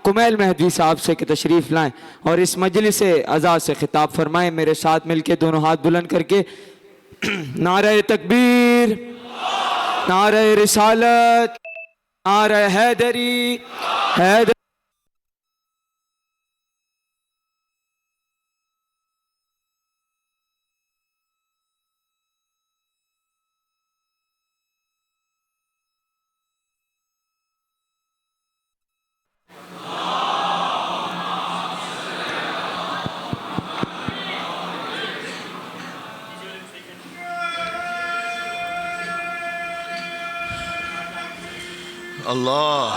کمیل مہدوی صاحب سے کہ تشریف لائیں اور اس مجلس عزا سے خطاب فرمائیں۔ میرے ساتھ مل کے دونوں ہاتھ بلند کر کے نعرہ تکبیر، نعرہ رسالت، نعرہ حیدری، حیدر اللہ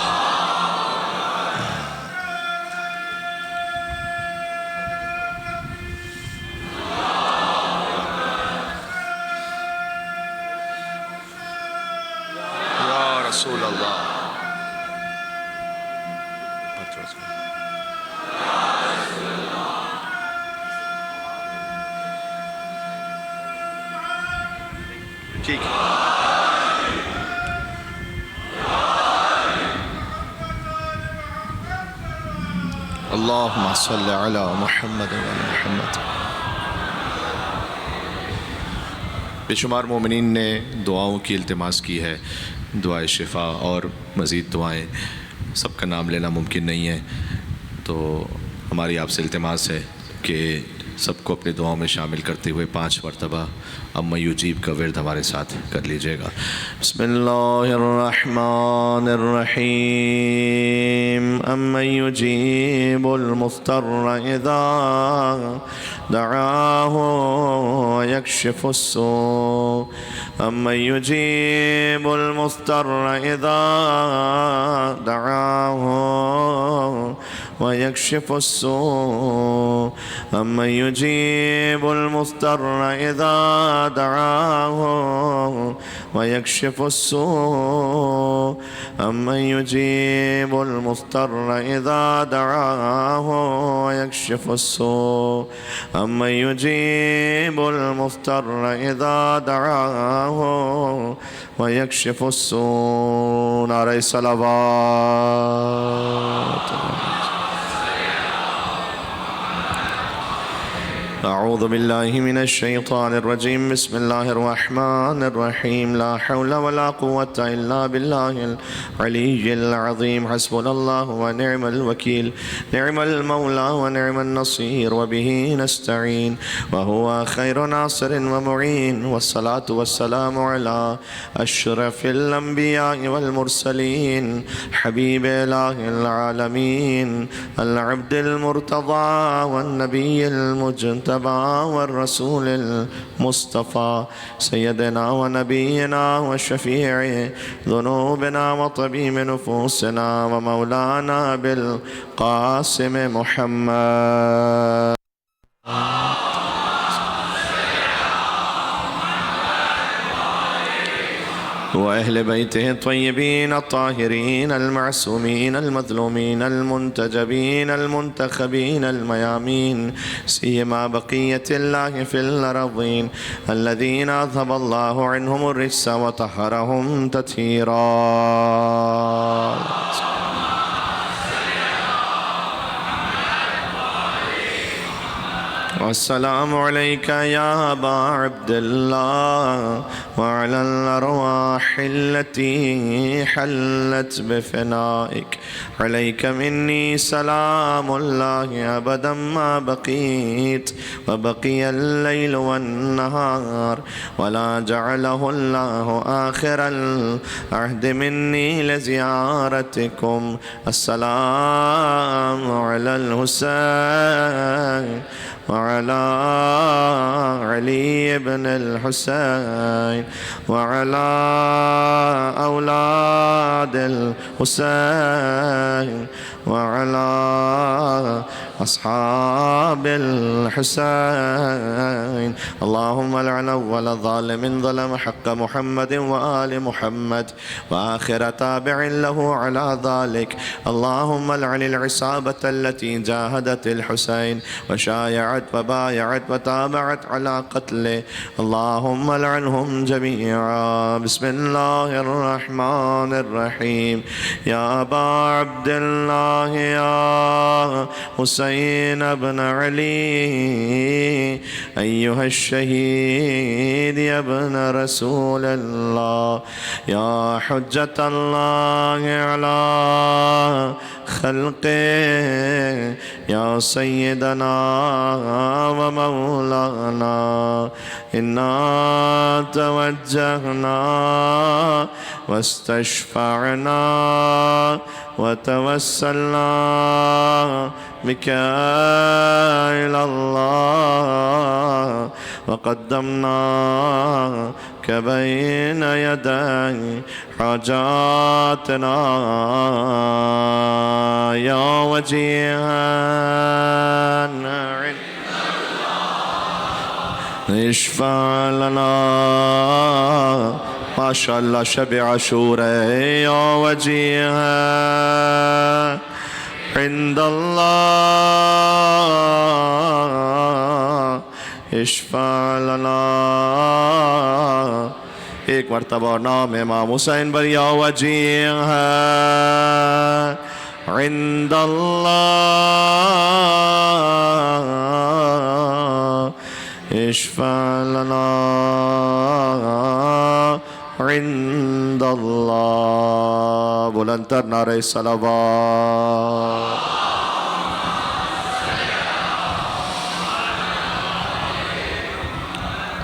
یا رسول اللہ ٹھیک ہے۔ اللہم صلی علی محمد و محمد۔ بے شمار مومنین نے دعاؤں کی التماس کی ہے، دعائے شفا اور مزید دعائیں، سب کا نام لینا ممکن نہیں ہے، تو ہماری آپ سے التماس ہے کہ سب کو اپنی دعاؤں میں شامل کرتے ہوئے 5 مرتبہ اما یجیب کا ورد ہمارے ساتھ کر لیجئے گا۔ بسم اللہ الرحمن الرحیم۔ اما یجیب المضطر اذا دعاہ ویکشف السوء۔ اما یجیب المضطر اذا دعاہ ويكشف السوء۔ أمن يجيب المضطر إذا دعاه ويكشف السوء۔ أمن يجيب المضطر إذا دعاه ويكشف السوء۔ أمن يجيب المضطر إذا دعاه ويكشف السوء۔ نعرہ صلوات۔ اعوذ باللہ من الشیطان الرجیم۔ بسم اللہ الرحمن الرحیم۔ لا حول ولا قوة الا باللہ العلی العظیم۔ حسبنا اللہ ونعم الوکیل، نعم المولا ونعم النصیر، وبہ نستعین، وہو خیر ناصر ومعین، والصلاة والسلام علی اشرف الانبیاء والمرسلین، حبیب الہ العالمین، العبد المرتضی والنبی المجتبی والرسول المصطفى، سيدنا ونبينا وشفيع ذنوبنا وطبيب نفوسنا ومولانا بالقاسم محمد وأهل بيته الطيبين الطاهرين المعصومين المظلومين المنتجبين المنتخبين الميامين، سيما بقية الله في الأرضين الذين أذهب الله عنهم الرجس وطهرهم تطهيرا۔ والسلام عليك يا أبا عبد الله وعلى الأرواح التي حلت بفنائك، عليك مني سلام الله أبدا ما بقيت وبقي الليل والنهار، ولا جعله الله آخر العهد مني لزيارتكم۔ السلام على الحسين وعلى علي بن الحسين وعلى أولاد الحسين وعلى أصحاب الحسين، اللهم لعن أول ظالم ظلم حق محمد وآل محمد وآخر تابع له على ذلك، اللهم لعن العصابة التي جاهدت الحسين وشايعت وبايعت وتابعت على قتله اللهم لعنهم جميعا. بسم الله الرحمن الرحيم. يا أبا عبد الله يا حسين بن علي أيها الشهيد يا ابن رسول الله يا حجة الله على خلقه يا سيدنا ومولانا إنا توجهنا واستشفعنا وتوسلنا بك إلى الله وقدمناك بين يدي حاجاتنا يا وجيها اشفع لنا. ما شاء الله شب عاشور يا وجيها عند الله اشفع لنا. ایک مرتبہ نام امام حسین پر یا وجیہا عند اللہ اشفع لنا عند اللہ. بلندتر نعرہ صلوات.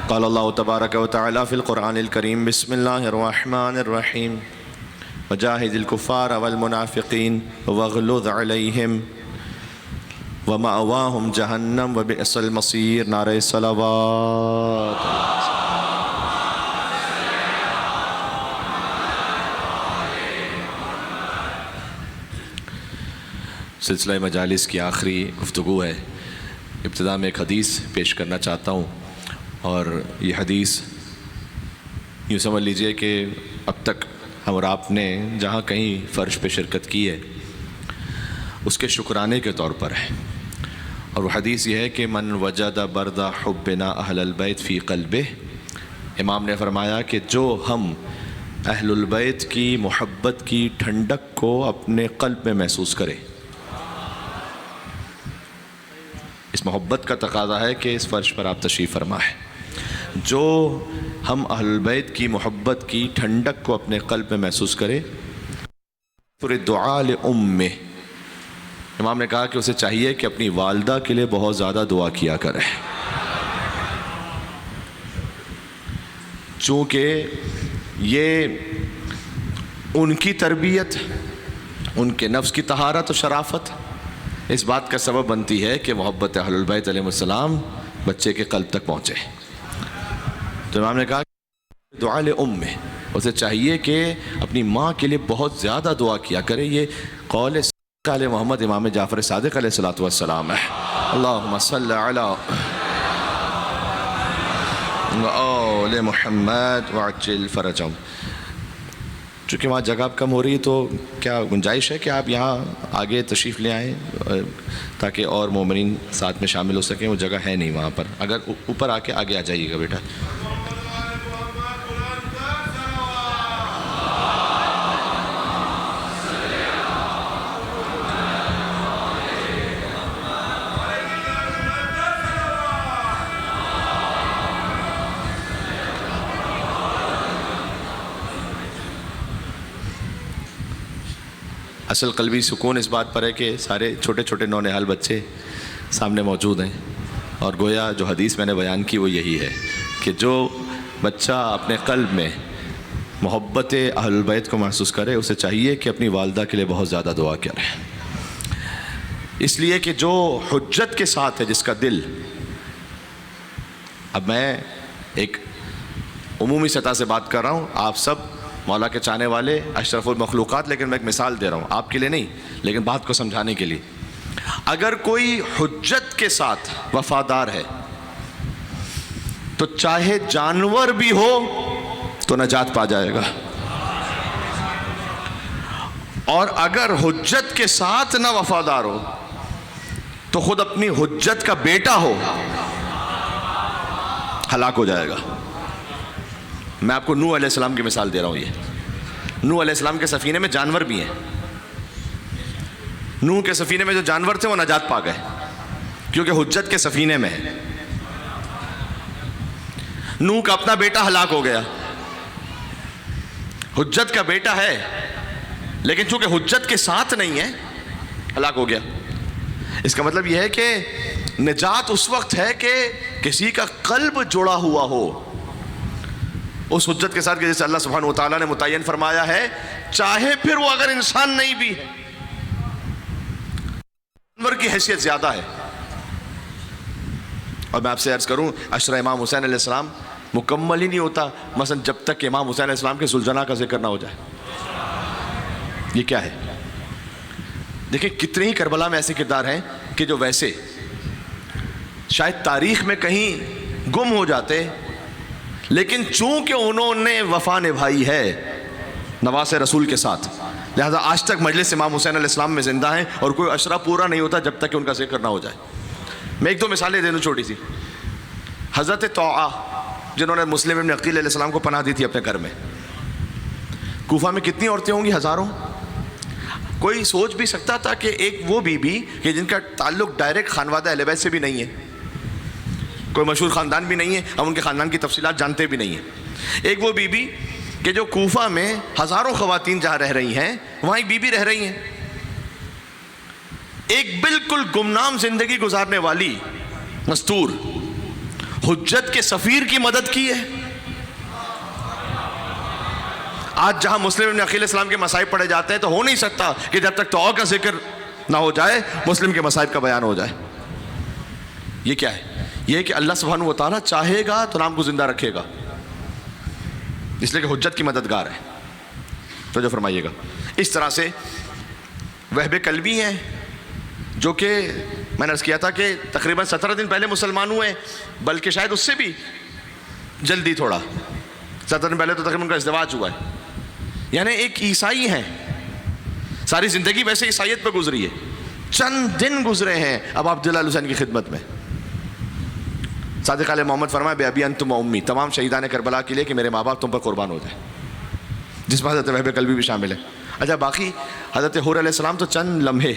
قال الله تبارك وتعالى في القرآن الكريم بسم الله الرحمن الرحيم وجاهد الكفار والمنافقين واغلظ عليهم ومأواهم جهنم وبئس المصير. نعرہ صلوات. سلسلہ مجالس کی آخری گفتگو ہے. ابتدا میں ایک حدیث پیش کرنا چاہتا ہوں اور یہ حدیث یوں سمجھ لیجئے کہ اب تک ہم اور آپ نے جہاں کہیں فرش پہ شرکت کی ہے اس کے شکرانے کے طور پر ہے. اور وہ حدیث یہ ہے کہ من وجد برد حبنا اہل البیت فی قلبہ. امام نے فرمایا کہ جو ہم اہل البیت کی محبت کی ٹھنڈک کو اپنے قلب میں محسوس کرے. اس محبت کا تقاضا ہے کہ اس فرش پر آپ تشریف فرما ہے. جو ہم اہل البیت کی محبت کی ٹھنڈک کو اپنے قلب میں محسوس کرے پورے دعا لأمہ. امام نے کہا کہ اسے چاہیے کہ اپنی والدہ کے لیے بہت زیادہ دعا کیا کرے چونکہ یہ ان کی تربیت ان کے نفس کی طہارت و شرافت اس بات کا سبب بنتی ہے کہ محبت اہل البیت علیہ السلام بچے کے قلب تک پہنچے. تو امام نے کہا کہ دعا لأمہ اسے چاہیے کہ اپنی ماں کے لیے بہت زیادہ دعا کیا کرے. یہ قول علیہ محمد امام جعفر صادق علیہ السلام ہے. اللہم صلی علی آل محمد وعجل فرجہم. چونکہ وہاں جگہ کم ہو رہی ہے تو کیا گنجائش ہے کہ آپ یہاں آگے تشریف لے آئیں تاکہ اور مومنین ساتھ میں شامل ہو سکیں. وہ جگہ ہے نہیں وہاں پر. اگر اوپر آ کے آگے آ جائیے گا بیٹا. اصل قلبی سکون اس بات پر ہے کہ سارے چھوٹے چھوٹے نونہال بچے سامنے موجود ہیں اور گویا جو حدیث میں نے بیان کی وہ یہی ہے کہ جو بچہ اپنے قلب میں محبت اہل البیت کو محسوس کرے اسے چاہیے کہ اپنی والدہ کے لیے بہت زیادہ دعا کرے. اس لیے کہ جو حجت کے ساتھ ہے جس کا دل، اب میں ایک عمومی سطح سے بات کر رہا ہوں، آپ سب مولا کے چاہنے والے اشرف المخلوقات، لیکن میں ایک مثال دے رہا ہوں آپ کے لیے نہیں لیکن بات کو سمجھانے کے لیے. اگر کوئی حجت کے ساتھ وفادار ہے تو چاہے جانور بھی ہو تو نجات پا جائے گا، اور اگر حجت کے ساتھ نہ وفادار ہو تو خود اپنی حجت کا بیٹا ہو ہلاک ہو جائے گا. میں آپ کو نوح علیہ السلام کی مثال دے رہا ہوں. یہ نوح علیہ السلام کے سفینے میں جانور بھی ہیں. نوح کے سفینے میں جو جانور تھے وہ نجات پا گئے کیونکہ حجت کے سفینے میں ہے. نوح کا اپنا بیٹا ہلاک ہو گیا. حجت کا بیٹا ہے لیکن چونکہ حجت کے ساتھ نہیں ہے ہلاک ہو گیا. اس کا مطلب یہ ہے کہ نجات اس وقت ہے کہ کسی کا قلب جڑا ہوا ہو اس حجت کے ساتھ کہ جیسے اللہ سبحانہ و تعالیٰ نے متعین فرمایا ہے چاہے پھر وہ اگر انسان نہیں بھی ہے جانور کی حیثیت زیادہ ہے. اور میں آپ سے عرض کروں عشرہ امام حسین علیہ السلام مکمل ہی نہیں ہوتا مثلا جب تک کہ امام حسین علیہ السلام کے ذوالجناح کا ذکر نہ ہو جائے. یہ کیا ہے؟ دیکھیں کتنے ہی کربلا میں ایسے کردار ہیں کہ جو ویسے شاید تاریخ میں کہیں گم ہو جاتے لیکن چونکہ انہوں نے وفا نبھائی ہے نواس رسول کے ساتھ لہذا آج تک مجلس امام حسین علیہ السلام میں زندہ ہیں اور کوئی عشرہ پورا نہیں ہوتا جب تک کہ ان کا ذکر نہ ہو جائے. میں ایک دو مثالیں دے دوں چھوٹی سی. حضرت طوعہ جنہوں نے مسلم ابن عقیل علیہ السلام کو پناہ دی تھی اپنے گھر میں. کوفہ میں کتنی عورتیں ہوں گی؟ ہزاروں. کوئی سوچ بھی سکتا تھا کہ ایک وہ بی بی کہ جن کا تعلق ڈائریکٹ خانوادہ اہل بیت سے بھی نہیں ہے, کوئی مشہور خاندان بھی نہیں ہے, ہم ان کے خاندان کی تفصیلات جانتے بھی نہیں ہیں, ایک وہ بی بی کہ جو کوفہ میں ہزاروں خواتین جہاں رہ رہی ہیں وہاں ایک بی بی رہ رہی ہیں, ایک بالکل گمنام زندگی گزارنے والی مستور حجت کے سفیر کی مدد کی ہے. آج جہاں مسلم ابن عقیل اسلام کے مصائب پڑھے جاتے ہیں تو ہو نہیں سکتا کہ جب تک توعہ کا ذکر نہ ہو جائے مسلم کے مصائب کا بیان ہو جائے. یہ کیا ہے؟ یہ ہے کہ اللہ سبحانہ و تعالیٰ چاہے گا تو نام کو زندہ رکھے گا, اس لیے کہ حجت کی مددگار ہے. تو جو فرمائیے گا اس طرح سے وہب کلبی ہیں جو کہ میں نے عرض کیا تھا کہ تقریباً 17 دن پہلے مسلمان ہوئے, بلکہ شاید اس سے بھی جلدی تھوڑا 17 دن پہلے تو تقریباً ان کا ازدواج ہوا ہے. یعنی ایک عیسائی ہیں, ساری زندگی ویسے عیسائیت پہ گزری ہے, چند دن گزرے ہیں اب عبداللہ حسین کی خدمت میں. صادق علیہ محمد فرمایا بے ابی انتم و امی, تمام شہیدان کربلا کے لیے کہ میرے ماں باپ تم پر قربان ہو جائے, جس میں حضرت وہب کلبی بھی شامل ہے. اچھا باقی حضرت حور علیہ السلام تو چند لمحے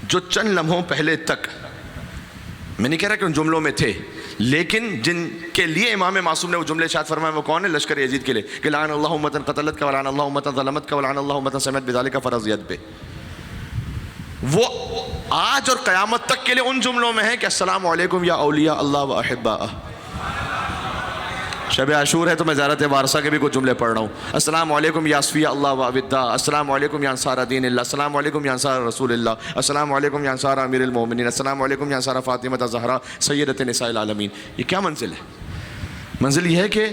جو چند لمحوں پہلے تک, میں نہیں کہہ رہا کہ ان جملوں میں تھے, لیکن جن کے لیے امام معصوم نے وہ جملے ارشاد فرمائے وہ کون ہے؟ لشکر یزید کے لیے کہ لعن اللہ امتن قتلت کا ولعن اللہ امتن ظلمت کا ولعن اللہ امتن سمعت بذالک فرضیت پہ. وہ آج اور قیامت تک کے لیے ان جملوں میں ہے کہ السلام علیکم یا اولیاء اللہ و احباء. شب عاشور ہے تو میں زیارت وارثہ کے بھی کچھ جملے پڑھ رہا ہوں. السلام علیکم یا اصفیاء اللہ و اوداء, السلام علیکم یا انصار دین اللہ, السلام علیکم یا انصار رسول اللہ, السلام علیکم یا انصار امیر المومنین, السلام علیکم یا انصار فاطمہ الزہرا سیدۃ نساء العالمین. یہ کیا منزل ہے؟ منزل یہ ہے کہ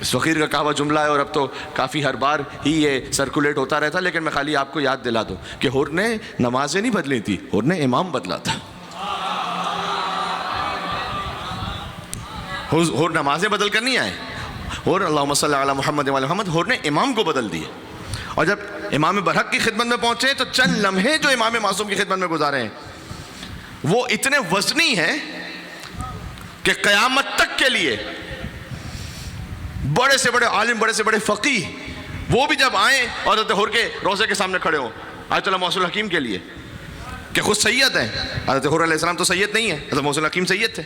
اس فقیر کا کہا ہوا جملہ ہے اور اب تو کافی ہر بار ہی یہ سرکولیٹ ہوتا رہتا, لیکن میں خالی آپ کو یاد دلا دوں کہ حور نے نمازیں نہیں بدلی تھی, حور نے امام بدلا تھا. حور نمازیں بدل کر نہیں آئے, حور اللہم صلی علی محمد وعلی محمد, حور نے امام کو بدل دیے. اور جب امام برحق کی خدمت میں پہنچے تو چند لمحے جو امام معصوم کی خدمت میں گزارے ہیں وہ اتنے وزنی ہیں کہ قیامت تک کے لیے بڑے سے بڑے عالم, بڑے سے بڑے فقیہ وہ بھی جب آئیں اور حضرت حور کے روضے کے سامنے کھڑے ہوں آیت اللہ محسن الحکیم کے لیے کہ خود سید ہیں. حضرت حور علیہ السلام تو سید نہیں ہے, حضرت محسن الحکیم سید تھے,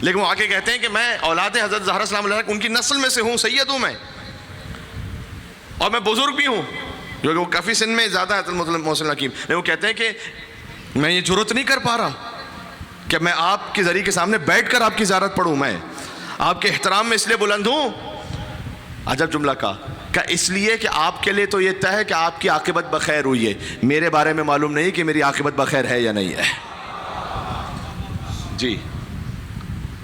لیکن وہ آگے کہتے ہیں کہ میں اولاد حضرت زہرا سلام اللہ ان کی نسل میں سے ہوں, سید ہوں میں, اور میں بزرگ بھی ہوں, جو کہ وہ کافی سن میں زیادہ ہے حضرت محسن الحکیم. لیکن وہ کہتے ہیں کہ میں یہ جرت نہیں کر پا رہا کہ میں آپ کے ذریعے کے سامنے بیٹھ کر آپ کی زیارت پڑھوں, میں آپ کے احترام میں اس لیے بلند ہوں. عجب جملہ کا اس لیے کہ آپ کے لیے تو یہ طے ہے کہ آپ کی عاقبت بخیر ہوئی ہے, میرے بارے میں معلوم نہیں کہ میری عاقبت بخیر ہے یا نہیں ہے. جی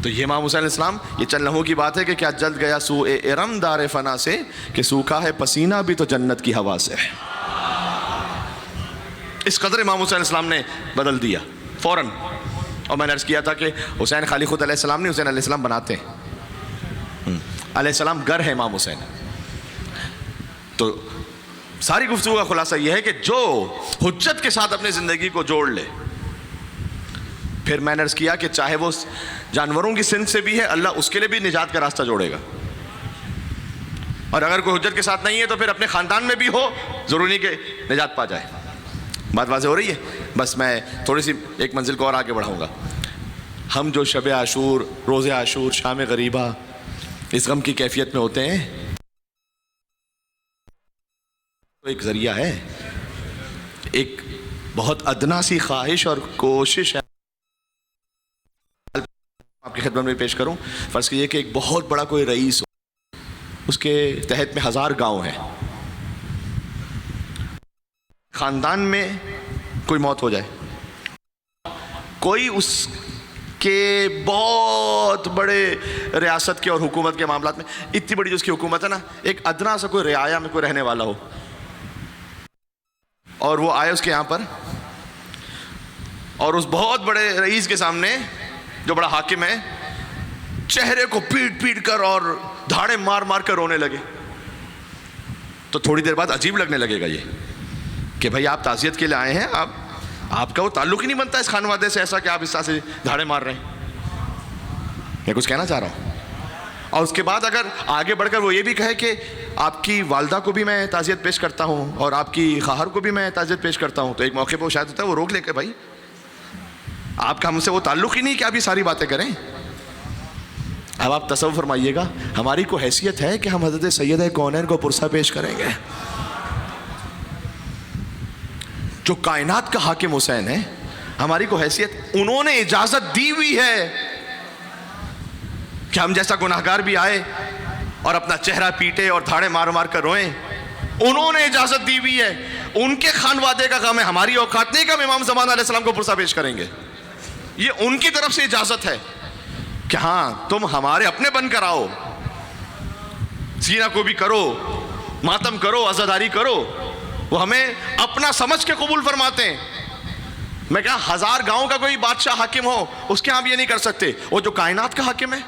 تو یہ امام حسین علیہ السلام, یہ چند لمحوں کی بات ہے کہ کیا جلد گیا سوء ارم دار فنا سے کہ سوکھا ہے پسینہ بھی تو جنت کی ہوا سے. اس قدر امام حسین علیہ السلام نے بدل دیا فوراً. اور میں نے عرض کیا تھا کہ حسین خالی خود علیہ السلام نہیں, حسین علیہ السلام بناتے ہیں. علیہ السلام گر ہے امام حسین. تو ساری گفتگو کا خلاصہ یہ ہے کہ جو حجت کے ساتھ اپنی زندگی کو جوڑ لے، پھر میں نے عرض کیا کہ چاہے وہ جانوروں کی صنف سے بھی ہے، اللہ اس کے لیے بھی نجات کا راستہ جوڑے گا، اور اگر کوئی حجت کے ساتھ نہیں ہے تو پھر اپنے خاندان میں بھی ہو، ضروری نہیں کہ نجات پا جائے۔ بات واضح ہو رہی ہے؟ بس میں تھوڑی سی ایک منزل کو اور آگے بڑھاؤں گا۔ ہم جو شب عاشور، روز عاشور، شام غریبہ اس غم کی کیفیت میں ہوتے ہیں، تو ایک ذریعہ ہے، ایک بہت ادنا سی خواہش اور کوشش ہے آپ کی خدمت میں پیش کروں۔ فرض کیجئے کہ ایک بہت بڑا کوئی رئیس ہو، اس کے تحت میں 1000 گاؤں ہیں، خاندان میں کوئی موت ہو جائے، کوئی اس کے بہت بڑے ریاست کے اور حکومت کے معاملات میں، اتنی بڑی جو اس کی حکومت ہے نا، ایک ادنا سا کوئی رعایا میں کوئی رہنے والا ہو، اور وہ آئے اس کے یہاں پر، اور اس بہت بڑے رئیس کے سامنے جو بڑا حاکم ہے، چہرے کو پیٹ پیٹ کر اور دھاڑے مار مار کر رونے لگے، تو تھوڑی دیر بعد عجیب لگنے لگے گا یہ کہ بھائی آپ تعزیت کے لیے آئے ہیں، آپ کا وہ تعلق ہی نہیں بنتا اس خانوادے سے ایسا کہ آپ اس طرح سے دھاڑے مار رہے ہیں۔ میں کچھ کہنا چاہ رہا ہوں۔ اور اس کے بعد اگر آگے بڑھ کر وہ یہ بھی کہے کہ آپ کی والدہ کو بھی میں تعزیت پیش کرتا ہوں اور آپ کی خواہر کو بھی میں تعزیت پیش کرتا ہوں، تو ایک موقع پہ وہ شاید ہوتا ہے وہ روک لے کے بھائی آپ کا ہم سے وہ تعلق ہی نہیں کہ آپ یہ ساری باتیں کریں۔ اب آپ تصور فرمائیے گا، ہماری کو حیثیت ہے کہ ہم حضرت سید کونین کو پرسہ پیش کریں گے، جو کائنات کا حاکم حسین ہے، ہماری کو حیثیت، انہوں نے اجازت دی ہوئی ہے کہ ہم جیسا گناہگار بھی آئے اور اپنا چہرہ پیٹے اور دھاڑے مار مار کر روئیں، انہوں نے اجازت دی ہوئی ہے، ان کے خانوادے کا کام ہے، ہماری اوقات نہیں کہ ہم امام زمان علیہ السلام کو پرسہ پیش کریں گے، یہ ان کی طرف سے اجازت ہے کہ ہاں تم ہمارے اپنے بن کر آؤ، سینہ کو بھی کرو، ماتم کرو، عزاداری کرو، وہ ہمیں اپنا سمجھ کے قبول فرماتے ہیں۔ میں کہا 1000 گاؤں کا کوئی بادشاہ حاکم ہو، اس کے ہم یہ نہیں کر سکتے، وہ جو کائنات کا حاکم ہے۔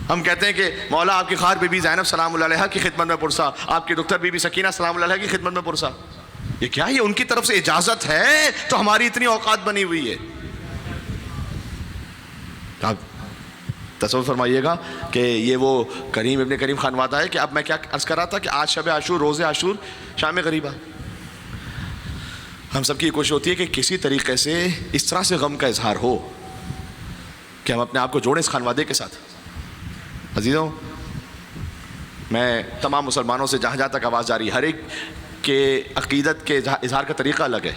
ہم کہتے ہیں کہ مولا آپ کی خواہر بی بی زینب سلام اللہ علیہا کی خدمت میں پرسا، آپ کی دختر بی بی سکینہ سلام اللہ علیہا کی خدمت میں پرسا، یہ کیا ہے؟ ان کی طرف سے اجازت ہے تو ہماری اتنی اوقات بنی ہوئی ہے۔ آپ تصور فرمائیے گا کہ یہ وہ کریم ابن کریم خانوادہ ہے کہ اب میں کیا عرض کر رہا تھا کہ آج شب عاشور، روز عاشور، شام غریبہ، ہم سب کی کوشش ہوتی ہے کہ کسی طریقے سے اس طرح سے غم کا اظہار ہو کہ ہم اپنے آپ کو جوڑیں اس خانوادے کے ساتھ۔ عزیزوں، میں تمام مسلمانوں سے جہاں جہاں تک آواز جاری، ہر ایک کے عقیدت کے اظہار کا طریقہ الگ ہے،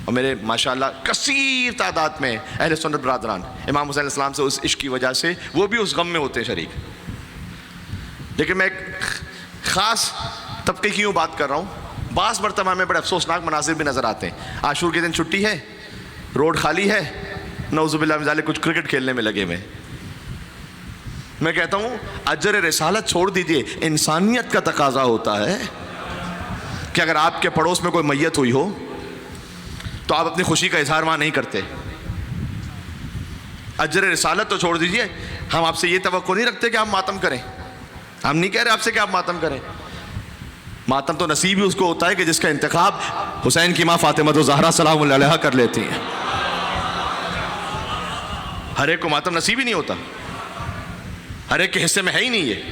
اور میرے ماشاءاللہ کثیر تعداد میں اہل سنت برادران امام حسین علیہ السلام سے اس عشق کی وجہ سے وہ بھی اس غم میں ہوتے ہیں شریک۔ لیکن میں ایک خاص طبقے کی یوں بات کر رہا ہوں، بعض مرتبہ ہمیں بڑے افسوسناک مناظر بھی نظر آتے ہیں۔ عاشور کے دن چھٹی ہے، روڈ خالی ہے، نعوذ باللہ من ذالک کچھ کرکٹ کھیلنے میں لگے ہوئے۔ میں کہتا ہوں اجر رسالت چھوڑ دیجئے، انسانیت کا تقاضا ہوتا ہے کہ اگر آپ کے پڑوس میں کوئی میت ہوئی ہو تو آپ اپنی خوشی کا اظہار وہاں نہیں کرتے۔ اجر رسالت تو چھوڑ دیجئے، ہم آپ سے یہ توقع نہیں رکھتے کہ آپ ماتم کریں، ہم نہیں کہہ رہے آپ سے کہ آپ ماتم کریں، ماتم تو نصیب ہی اس کو ہوتا ہے کہ جس کا انتخاب حسین کی ماں فاطمہ زہرا سلام اللہ علیہا کر لیتی ہیں۔ ہر ایک کو ماتم نصیب ہی نہیں ہوتا، ہر ایک کے حصے میں ہے ہی نہیں۔ یہ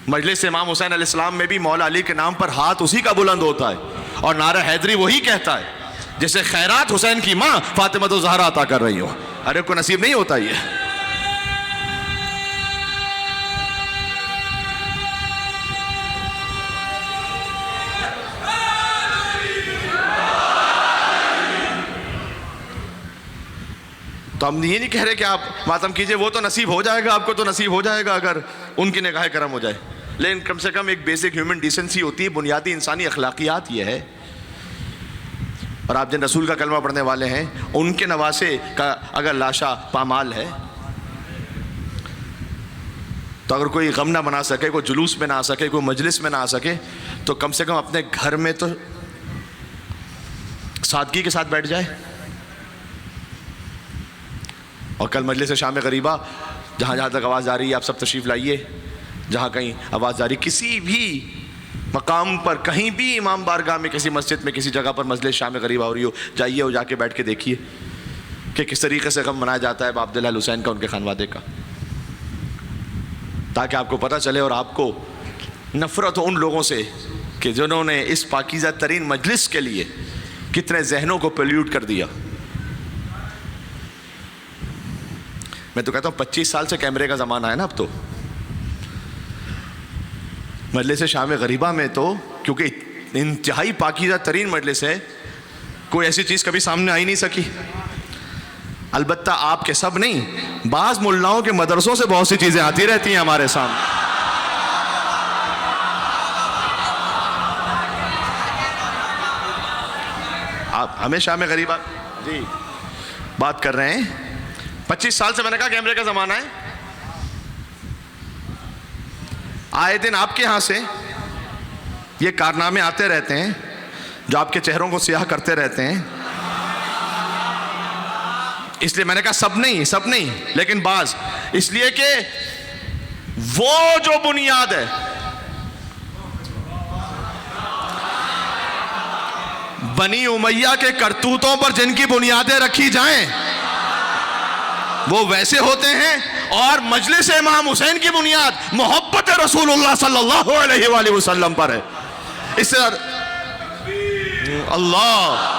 مجلس امام حسین علیہ السلام میں بھی مولا علی کے نام پر ہاتھ اسی کا بلند ہوتا ہے، اور نعرہ حیدری وہی کہتا ہے جیسے خیرات حسین کی ماں فاطمہ الزہرا عطا کر رہی ہو، ہر ایک کو نصیب نہیں ہوتا یہ۔ تو ہم یہ نہیں کہہ رہے کہ آپ ماتم کیجئے، وہ تو نصیب ہو جائے گا، آپ کو تو نصیب ہو جائے گا اگر ان کی نگاہ کرم ہو جائے، لیکن کم سے کم ایک بیسک ہیومن ڈیسنسی ہوتی ہے، بنیادی انسانی اخلاقیات یہ ہے۔ اور آپ جن رسول کا کلمہ پڑھنے والے ہیں ان کے نواسے کا اگر لاشا پامال ہے تو اگر کوئی غم نہ بنا سکے، کوئی جلوس میں نہ آ سکے، کوئی مجلس میں نہ آ سکے، تو کم سے کم اپنے گھر میں تو سادگی کے ساتھ بیٹھ جائے۔ اور کل مجلس شام غریبہ جہاں جہاں تک آواز آ رہی ہے، آپ سب تشریف لائیے، جہاں کہیں آواز جاری کسی بھی مقام پر کہیں بھی امام بارگاہ میں کسی مسجد میں کسی جگہ پر مجلس شام غریبہ ہو رہی ہو، جائیے اور جا کے بیٹھ کے دیکھیے کہ کس طریقے سے غم منایا جاتا ہے عبداللہ الحسین کا، ان کے خانوادے کا، تاکہ آپ کو پتہ چلے اور آپ کو نفرت ہو ان لوگوں سے کہ جنہوں نے اس پاکیزہ ترین مجلس کے لیے کتنے ذہنوں کو پلیوٹ کر دیا۔ میں تو کہتا ہوں 25 سال سے کیمرے کا زمانہ ہے نا اب تو، مجلس شام غریبہ میں تو کیونکہ انتہائی پاکیزہ ترین مجلس ہے، کوئی ایسی چیز کبھی سامنے آئی نہیں سکی۔ البتہ آپ کے سب نہیں، بعض ملاؤں کے مدرسوں سے بہت سی چیزیں آتی رہتی ہیں ہمارے سامنے۔ آپ ہمیں شام غریبہ جی بات کر رہے ہیں، 25 سال سے میں نے کہا کیمرے کا زمانہ ہے، آئے دن آپ کے ہاں سے یہ کارنامے آتے رہتے ہیں جو آپ کے چہروں کو سیاہ کرتے رہتے ہیں۔ اس لیے میں نے کہا سب نہیں لیکن بعض، اس لیے کہ وہ جو بنیاد ہے بنی امیہ کے کرتوتوں پر جن کی بنیادیں رکھی جائیں وہ ویسے ہوتے ہیں، اور مجلس امام حسین کی بنیاد محبت رسول اللہ صلی اللہ علیہ وآلہ وسلم پر ہے۔ اس سے اللہ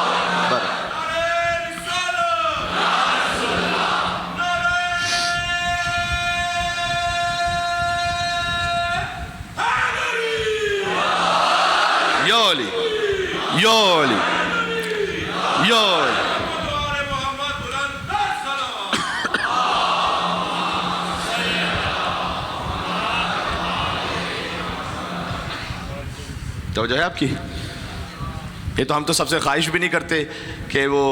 یولی یولی یولی توجہ ہے آپ کی؟ یہ تو ہم تو سب سے خواہش بھی نہیں کرتے کہ وہ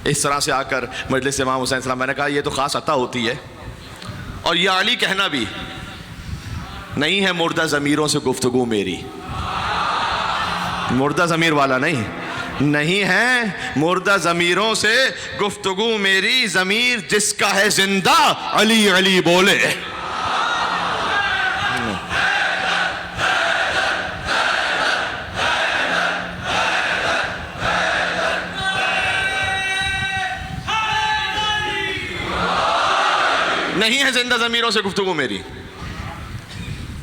اس طرح سے آ کر مجلس امام حسین السلام، میں نے کہا یہ تو خاص عطا ہوتی ہے، اور یہ علی کہنا بھی نہیں ہے مردہ ضمیروں سے گفتگو میری، مردہ ضمیر والا نہیں ہے مردہ ضمیروں سے گفتگو میری، ضمیر جس کا ہے زندہ علی علی بولے۔ نہیں ہے زندہ ضمیروں سے گفتگو میری،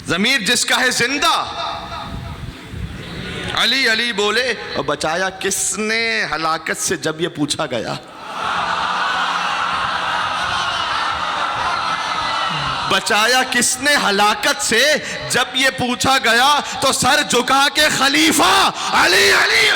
ضمیر جس کا ہے زندہ علی علی بولے۔ اور بچایا کس نے ہلاکت سے جب یہ پوچھا گیا، بچایا کس نے ہلاکت سے جب یہ پوچھا گیا، تو سر جھکا کے خلیفہ علی علی۔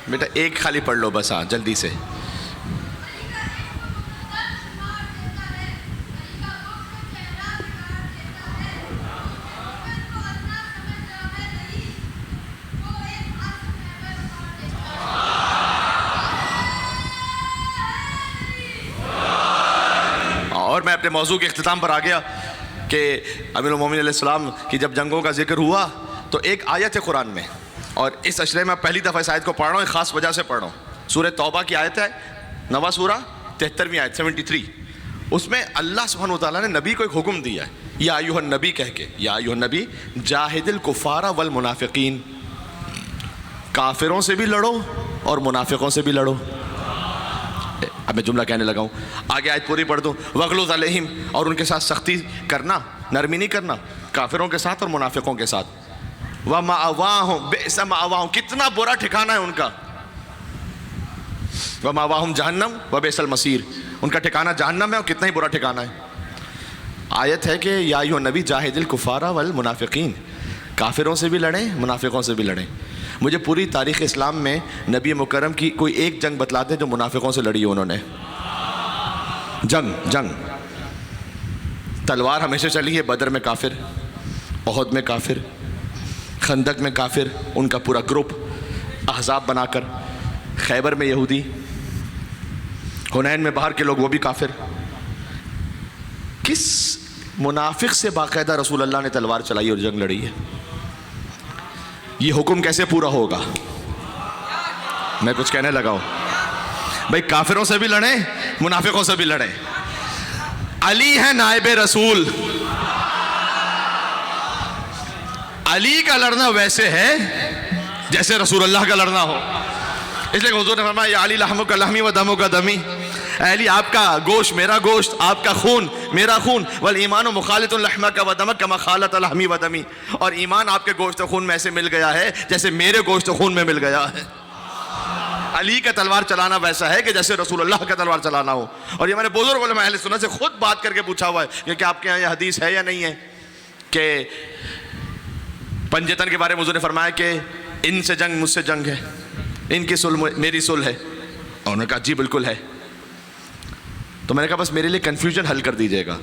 بیٹا ایک خالی پڑھ لو بس، ہاں جلدی سے۔ اور میں اپنے موضوع کے اختتام پر آ گیا کہ امیر المومنین علیہ السلام کی جب جنگوں کا ذکر ہوا تو ایک آیت ہے قرآن میں، اور اس اشرے میں پہلی دفعہ اس آیت کو پڑھ رہا ہوں، ایک خاص وجہ سے پڑھ رہا ہوں۔ سورہ توبہ کی آیت ہے، نواں سورہ 73ویں آیت 73۔ اس میں اللہ سبحانہ وتعالیٰ نے نبی کو ایک حکم دیا ہے، یا ایھا النبی کہہ کے، یا ایھا النبی جاہد الکفار والمنافقین، کافروں سے بھی لڑو اور منافقوں سے بھی لڑو۔ اب میں جملہ کہنے لگا ہوں, آگے آیت پوری پڑھ دوں. وغلظ علیہم, اور ان کے ساتھ سختی کرنا, نرمی نہیں کرنا, کافروں کے ساتھ اور منافقوں کے ساتھ. وَمَأْوَاهُمْ بِئْسَ مَأْوَاهُمْ, کتنا برا ٹھکانہ ہے ان کا. وَمَأْوَاهُمْ جہنم وَبِئْسَ الْمَصِيرُ, ان کا ٹھکانہ جہنم ہے اور کتنا ہی برا ٹھکانہ ہے. آیت ہے کہ یا ایھا النبی جاہد الکفار والمنافقین, کافروں سے بھی لڑیں, منافقوں سے بھی لڑیں. مجھے پوری تاریخ اسلام میں نبی مکرم کی کوئی ایک جنگ بتلا دیں جو منافقوں سے لڑی انہوں نے. جنگ تلوار ہمیشہ چلی ہے. بدر میں کافر, احد میں کافر, خندق میں کافر, ان کا پورا گروپ احزاب بنا کر, خیبر میں یہودی, حنین میں باہر کے لوگ وہ بھی کافر. کس منافق سے باقاعدہ رسول اللہ نے تلوار چلائی اور جنگ لڑی ہے؟ یہ حکم کیسے پورا ہوگا؟ میں کچھ کہنے لگا ہوں. بھائی کافروں سے بھی لڑیں, منافقوں سے بھی لڑیں. علی ہے نائب رسول, علی کا لڑنا ویسے ہے جیسے رسول اللہ کا لڑنا ہو. اس لیے حضور نے فرمایا یا علی لحمک لحمی و دمک دمی, اے علی آپ کا گوشت میرا گوشت, آپ کا خون میرا خون. والایمان مخالط لحمک و دمک کما خالط لحمی و دمی, اور ایمان آپ کے گوشت و خون میں ایسے مل گیا ہے جیسے میرے گوشت و خون میں مل گیا ہے. علی کا تلوار چلانا ویسا ہے کہ جیسے رسول اللہ کا تلوار چلانا ہو. اور یہ میں نے بزرگ علماء اہل سنت سے خود بات کر کے پوچھا ہوا ہے کہ آپ کے یہاں یہ حدیث ہے یا نہیں ہے کہ پنجتن کے بارے میں حضور نے فرمایا کہ ان سے جنگ مجھ سے جنگ ہے, ان کی صلح میری صلح ہے. اور انہوں نے کہا جی بالکل ہے. تو میں نے کہا بس میرے لیے کنفیوژن حل کر دیجیے گا.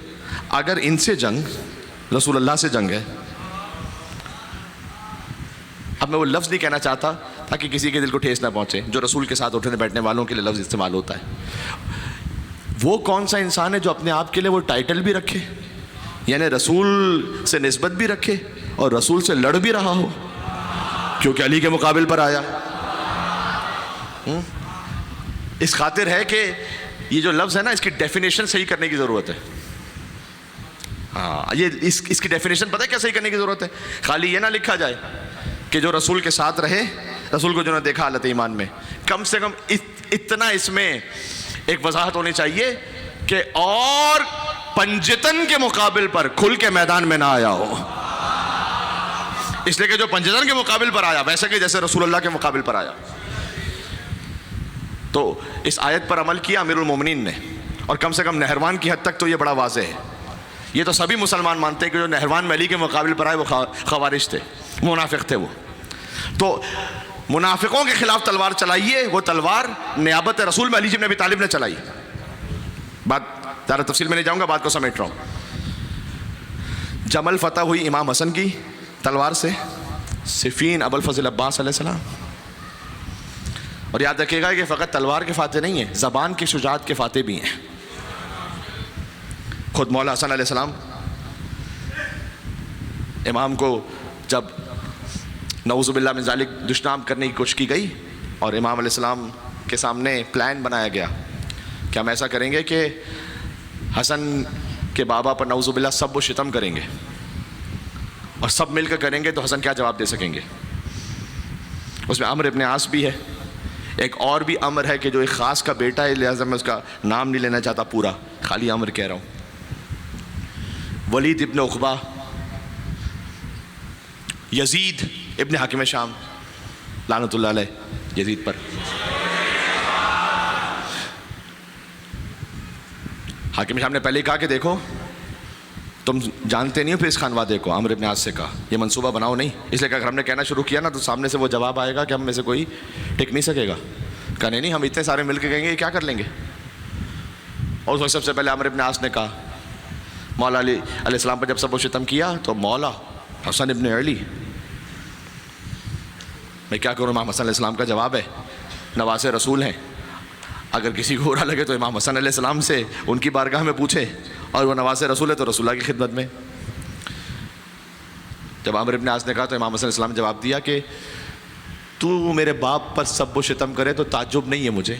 اگر ان سے جنگ رسول اللہ سے جنگ ہے, اب میں وہ لفظ نہیں کہنا چاہتا تاکہ کسی کے دل کو ٹھیس نہ پہنچے, جو رسول کے ساتھ اٹھنے بیٹھنے والوں کے لیے لفظ استعمال ہوتا ہے. وہ کون سا انسان ہے جو اپنے آپ کے لیے وہ ٹائٹل بھی رکھے, یعنی رسول سے نسبت بھی رکھے اور رسول سے لڑ بھی رہا ہو کیونکہ علی کے مقابل پر آیا. اس خاطر ہے کہ یہ جو لفظ ہے نا, اس کی ڈیفینیشن صحیح کرنے کی ضرورت ہے. ہاں, یہ اس کی ڈیفینیشن پتہ ہے کیا صحیح کرنے کی ضرورت ہے؟ خالی یہ نہ لکھا جائے کہ جو رسول کے ساتھ رہے, رسول کو جو نے دیکھا حالت ایمان میں, کم سے کم اتنا اس میں ایک وضاحت ہونی چاہیے کہ اور پنجتن کے مقابل پر کھل کے میدان میں نہ آیا ہو. اس لیے کہ جو پنجتن کے مقابل پر آیا ویسے کہ جیسے رسول اللہ کے مقابل پر آیا. تو اس آیت پر عمل کیا امیر المومنین نے, اور کم سے کم نہروان کی حد تک تو یہ بڑا واضح ہے. یہ تو سبھی مسلمان مانتے ہیں کہ جو نہروان میں علی کے مقابل پر آئے وہ خوارج تھے, منافق تھے وہ. تو منافقوں کے خلاف تلوار چلائیے, وہ تلوار نیابت رسول میں علی بن ابی طالب نے چلائی. بات زیادہ تفصیل میں نہیں جاؤں گا, بات کو سمیٹ رہا ہوں. جمل فتح ہوئی امام حسن کی تلوار سے, صفین ابو الفضل عباس علیہ السلام. اور یاد رکھیے گا کہ فقط تلوار کے فاتح نہیں ہیں, زبان کی شجاعت کے فاتح بھی ہیں. خود مولا حسن علیہ السلام امام کو جب نعوذ باللہ من ذالک دشنام کرنے کی کوشش کی گئی اور امام علیہ السلام کے سامنے پلان بنایا گیا کہ ہم ایسا کریں گے کہ حسن کے بابا پر نعوذ باللہ سب و شتم کریں گے اور سب مل کر کریں گے تو حسن کیا جواب دے سکیں گے. اس میں عمرو ابن عاص بھی ہے, ایک اور بھی عمر ہے کہ جو ایک خاص کا بیٹا ہے, لہٰذا میں اس کا نام نہیں لینا چاہتا پورا, خالی عمر کہہ رہا ہوں. ولید ابن عقبہ, یزید ابن حاکم شام لعنت اللہ علیہ یزید پر. حاکم شام نے پہلے ہی کہا کہ دیکھو تم جانتے نہیں ہو, پھر اس خانوادے کو عمرو ابن عاص سے کہا یہ منصوبہ بناؤ نہیں, اس لیے کہ اگر ہم نے کہنا شروع کیا نا تو سامنے سے وہ جواب آئے گا کہ ہم میں سے کوئی ٹک نہیں سکے گا. کہا نہیں ہم اتنے سارے مل کے کہیں گے یہ کیا کر لیں گے. اور اس وقت سب سے پہلے عمرو ابن عاص نے کہا مولا علی علیہ السلام پر جب سب و شتم کیا تو مولا حسن ابن علی, میں کیا کروں. امام حسن علیہ السلام کا جواب ہے نواز رسول ہیں, اگر کسی کو برا لگے تو امام حسن علیہ السلام سے ان کی بارگاہ میں پوچھے, اور وہ نواز رسول ہے تو رسول اللہ کی خدمت میں. جب عمرو ابن عاص نے کہا تو امام حسن علیہ السلام نے جواب دیا کہ تو میرے باپ پر سب و شتم کرے تو تعجب نہیں ہے مجھے,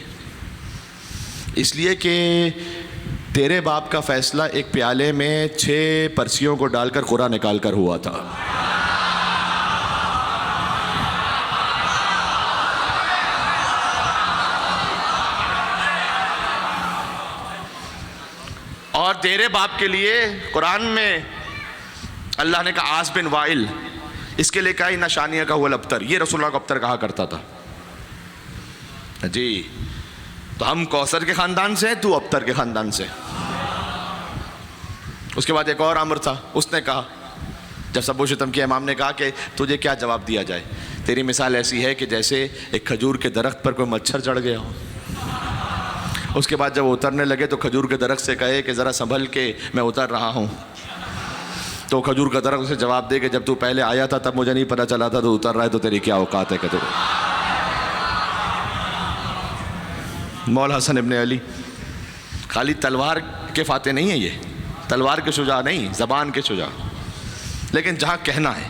اس لیے کہ تیرے باپ کا فیصلہ ایک پیالے میں 6 پرسیوں کو ڈال کر قرآن نکال کر ہوا تھا. تیرے باپ کے لیے قرآن میں اللہ نے کہا عاص بن وائل، اس کے لیے کہا نشانیہ کا ہوا الابتر، یہ رسول اللہ کو ابتر کہا کرتا تھا جی۔ تو ہم کوثر کے خاندان سے ہیں، تو ابتر کے خاندان سے۔ اس کے بعد ایک اور عامر تھا، اس نے کہا جب سب و شتم کیا، امام نے کہا کہ تجھے کیا جواب دیا جائے، تیری مثال ایسی ہے کہ جیسے ایک کھجور کے درخت پر کوئی مچھر چڑھ گیا ہو۔ اس کے بعد جب وہ اترنے لگے تو کھجور کے درخت سے کہے کہ ذرا سنبھل کے میں اتر رہا ہوں، تو کھجور کا درخت اسے جواب دے کہ جب تو پہلے آیا تھا تب مجھے نہیں پتہ چلا تھا، تو اتر رہا ہے تو تیری کیا اوقات ہے کہ تو۔ مولا حسن ابن علی خالی تلوار کے فاتح نہیں ہیں، یہ تلوار کے شجاع نہیں، زبان کے شجاع، لیکن جہاں کہنا ہے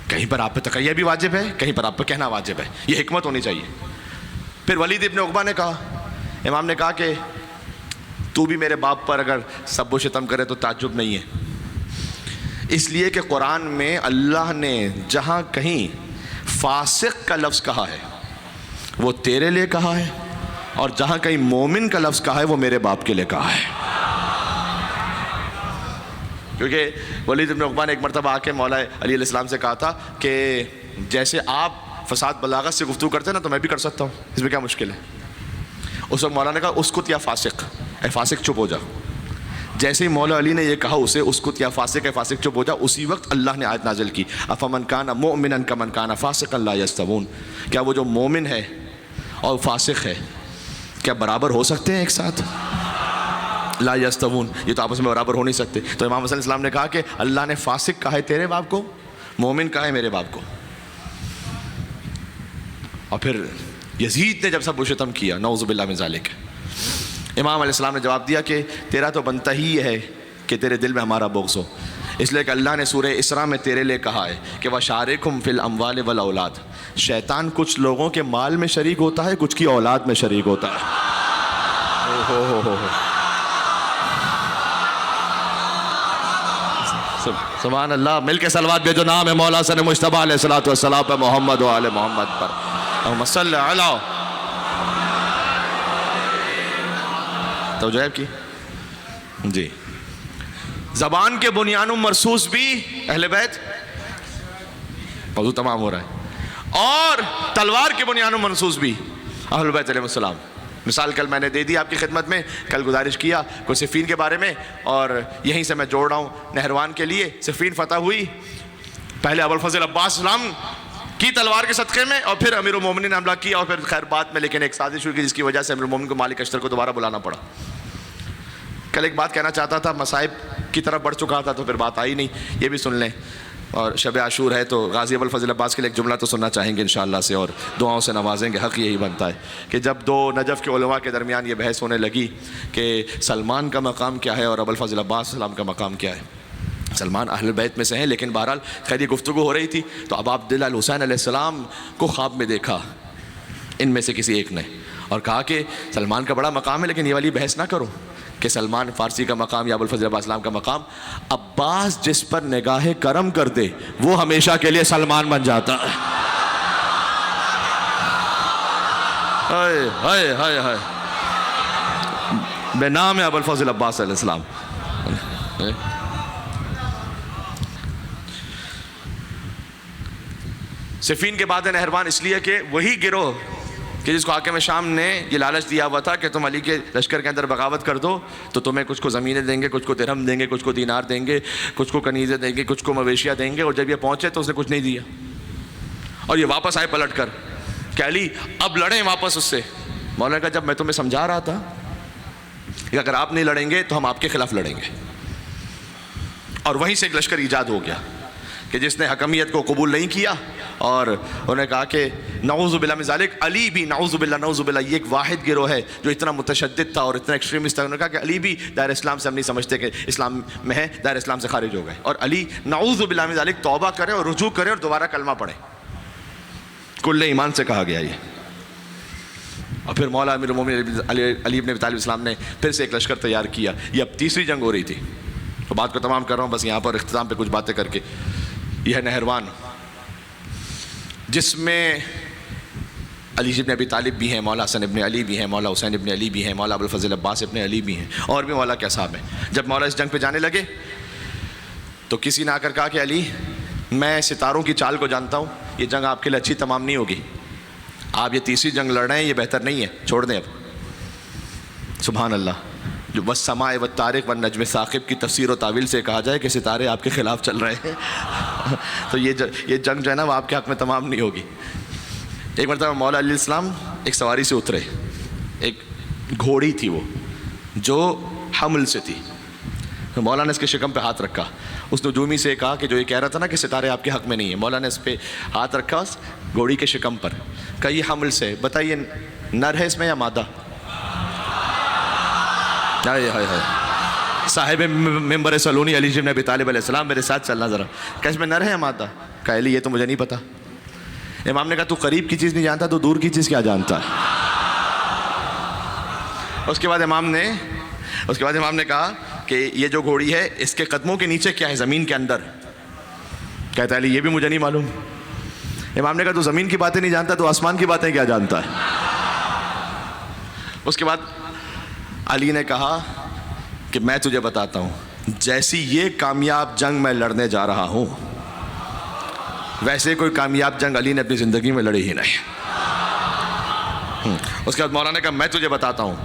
کہیں پر آپ پہ تقیہ بھی واجب ہے، کہیں پر آپ پہ کہنا واجب ہے، یہ حکمت ہونی چاہیے۔ پھر ولید ابن عقبہ نے کہا، امام نے کہا کہ تو بھی میرے باپ پر اگر سب و شتم کرے تو تعجب نہیں ہے، اس لیے کہ قرآن میں اللہ نے جہاں کہیں فاسق کا لفظ کہا ہے وہ تیرے لیے کہا ہے، اور جہاں کہیں مومن کا لفظ کہا ہے وہ میرے باپ کے لیے کہا ہے۔ کیونکہ ولید بن عقبہ نے ایک مرتبہ آ کے مولا علی علیہ السلام سے کہا تھا کہ جیسے آپ فساد بلاغت سے گفتگو کرتے ہیں نا تو میں بھی کر سکتا ہوں، اس میں کیا مشکل ہے۔ اس وقت مولا نے کہا اسکت یا فاسق، اے فاسق چپ ہو جا۔ جیسے ہی مولا علی نے یہ کہا اسے اسکت یا فاسق، اے فاسق چپ ہو جا، اسی وقت اللہ نے آیت نازل کی افمن کان مؤمنا کمن کان فاسقا لا یستوون، کیا وہ جو مومن ہے اور فاسق ہے کیا برابر ہو سکتے ہیں ایک ساتھ؟ لا یستوون، یہ تو آپس میں برابر ہو نہیں سکتے۔ تو امام حسن علیہ السلام نے کہا کہ اللہ نے فاسق کہا ہے تیرے باپ کو، مومن کہا ہے میرے باپ کو۔ اور پھر یزید نے جب سب و شتم کیا، نعوذ باللہ من ذالک، امام علیہ السلام نے جواب دیا کہ تیرا تو بنتا ہی ہے کہ تیرے دل میں ہمارا بغض ہو، اس لیے کہ اللہ نے سورہ اسراء میں تیرے لیے کہا ہے کہ وَشَارِكْهُمْ فِي الْأَمْوَالِ وَالْأَوْلَادِ، شیطان کچھ لوگوں کے مال میں شریک ہوتا ہے، کچھ کی اولاد میں شریک ہوتا ہے۔ سبحان اللہ، مل کے صلوات بھیجو، نام ہے مولا حسن مجتبیٰ علیہ الصلوۃ والسلام پہ، محمد و آل محمد پر، اللہم صلی علی۔ توجہ کی جی، زبان کے بنیان و مرصوص بھی اہل بیت، موضوع تمام ہو رہا ہے، اور تلوار کے بنیان و مرصوص بھی اہل بیت علیہ السلام۔ مثال کل میں نے دے دی آپ کی خدمت میں، کل گزارش کیا کوئی صفین کے بارے میں، اور یہیں سے میں جوڑ رہا ہوں نہروان کے لیے۔ صفین فتح ہوئی پہلے ابوالفضل عباس اسلام کی تلوار کے صدقے میں، اور پھر امیر المومنین نے حملہ کیا، اور پھر خیر بات میں لیکن ایک سازش ہوئی جس کی وجہ سے امیر المومنین کو مالک اشتر کو دوبارہ بلانا پڑا۔ کل ایک بات کہنا چاہتا تھا، مصائب کی طرف بڑھ چکا تھا تو پھر بات آئی نہیں، یہ بھی سن لیں۔ اور شب عاشور ہے تو غازی ابوالفضل عباس کے لیے ایک جملہ تو سننا چاہیں گے انشاءاللہ سے، اور دعاؤں سے نوازیں گے، حق یہی بنتا ہے کہ جب دو نجف کے علماء کے درمیان یہ بحث ہونے لگی کہ سلمان کا مقام کیا ہے اور ابوالفضل عباس السلام کا مقام کیا ہے۔ سلمان اہل بیت میں سے ہیں، لیکن بہرحال خیر یہ گفتگو ہو رہی تھی تو اب عبداللہ الحسین علیہ السلام کو خواب میں دیکھا ان میں سے کسی ایک نے، اور کہا کہ سلمان کا بڑا مقام ہے لیکن یہ والی بحث نہ کرو کہ سلمان فارسی کا مقام یا ابوالفضل عباس السلام کا مقام، عباس جس پر نگاہ کرم کر دے وہ ہمیشہ کے لیے سلمان بن جاتا ہے۔ ہائے ہائے ہائے ہائے، بے نام ہے ابوالفضل عباس علیہ السلام۔ صفین کے بعد نہروان اس لیے کہ وہی گروہ کہ جس کو حاکم شام نے یہ لالچ دیا ہوا تھا کہ تم علی کے لشکر کے اندر بغاوت کر دو تو تمہیں کچھ کو زمینیں دیں گے، کچھ کو درہم دیں گے، کچھ کو دینار دیں گے، کچھ کو کنیزیں دیں گے، کچھ کو مویشیاں دیں گے، اور جب یہ پہنچے تو اس نے کچھ نہیں دیا، اور یہ واپس آئے پلٹ کر کہ علی اب لڑیں واپس اس سے۔ مولانا نے کہا جب میں تمہیں سمجھا رہا تھا کہ اگر آپ نہیں لڑیں گے تو ہم آپ کے خلاف لڑیں گے، اور وہیں سے ایک لشکر ایجاد ہو گیا کہ جس نے حکمیت کو قبول نہیں کیا، اور انہوں نے کہا کہ نعوذ باللہ من ذالک، علی بھی نعوذ باللہ یہ ایک واحد گروہ ہے جو اتنا متشدد تھا اور اتنا ایکسٹریمسٹ تھا۔ انہوں نے کہا کہ علی بھی دائر اسلام سے ہم نہیں سمجھتے کہ اسلام میں ہے، دائر اسلام سے خارج ہو گئے، اور علی نعوذ باللہ من ذالک توبہ کرے اور رجوع کرے اور دوبارہ کلمہ پڑھے، کل ایمان سے کہا گیا یہ۔ اور پھر مولا امیر المومنین علی بن ابی طالب اسلام نے پھر سے ایک لشکر تیار کیا، یہ اب تیسری جنگ ہو رہی تھی، تو بات کو تمام کر رہا ہوں بس یہاں پر اختتام پہ کچھ باتیں کر کے۔ یہ ہے نہروان، جس میں علی ابن ابی طالب بھی ہیں، مولا حسن ابن علی بھی ہیں، مولا حسین ابن علی بھی ہیں، مولا ابوالفضل عباس ابن علی بھی ہیں، اور بھی مولا کے اصحاب ہیں۔ جب مولا اس جنگ پہ جانے لگے تو کسی نے آ کر کہا کہ علی میں ستاروں کی چال کو جانتا ہوں، یہ جنگ آپ کے لیے اچھی تمام نہیں ہوگی، آپ یہ تیسری جنگ لڑ رہے ہیں، یہ بہتر نہیں ہے، چھوڑ دیں اب۔ سبحان اللہ۔ جو والسماء والطارق والنجم ثاقب کی تفسیر و تعویل سے کہا جائے کہ ستارے آپ کے خلاف چل رہے ہیں تو یہ جنگ جو ہے نا وہ آپ کے حق میں تمام نہیں ہوگی۔ ایک مرتبہ مولا علیہ السلام ایک سواری سے اترے، ایک گھوڑی تھی وہ جو حمل سے تھی، مولا نے اس کے شکم پہ ہاتھ رکھا، اس نجومی سے کہا کہ جو یہ کہہ رہا تھا نا کہ ستارے آپ کے حق میں نہیں ہیں، مولا نے اس پہ ہاتھ رکھا اس گھوڑی کے شکم پر، کہا یہ حمل سے، بتائیے نر ہے اس میں یا مادہ؟ صاحب ممبر سلونی علی ابن ابی طالب علیہ السلام میرے ساتھ چلنا ذرا، کہ اس میں نر ہے یا مادہ؟ کہا علی یہ تو مجھے نہیں پتا۔ امام نے کہا تو قریب کی چیز نہیں جانتا تو دور کی چیز کیا جانتا ہے؟ اس کے بعد امام نے کہا کہ یہ جو گھوڑی ہے اس کے قدموں کے نیچے کیا ہے زمین کے اندر؟ کہتا ہے علی یہ بھی مجھے نہیں معلوم۔ امام نے کہا تو زمین کی باتیں نہیں جانتا تو آسمان کی باتیں کیا جانتا ہے؟ اس کے بعد علی نے کہا کہ میں تجھے بتاتا ہوں، جیسی یہ کامیاب جنگ میں لڑنے جا رہا ہوں ویسے کوئی کامیاب جنگ علی نے اپنی زندگی میں لڑی ہی نہیں۔ اس کے بعد مولانا نے کہا میں تجھے بتاتا ہوں،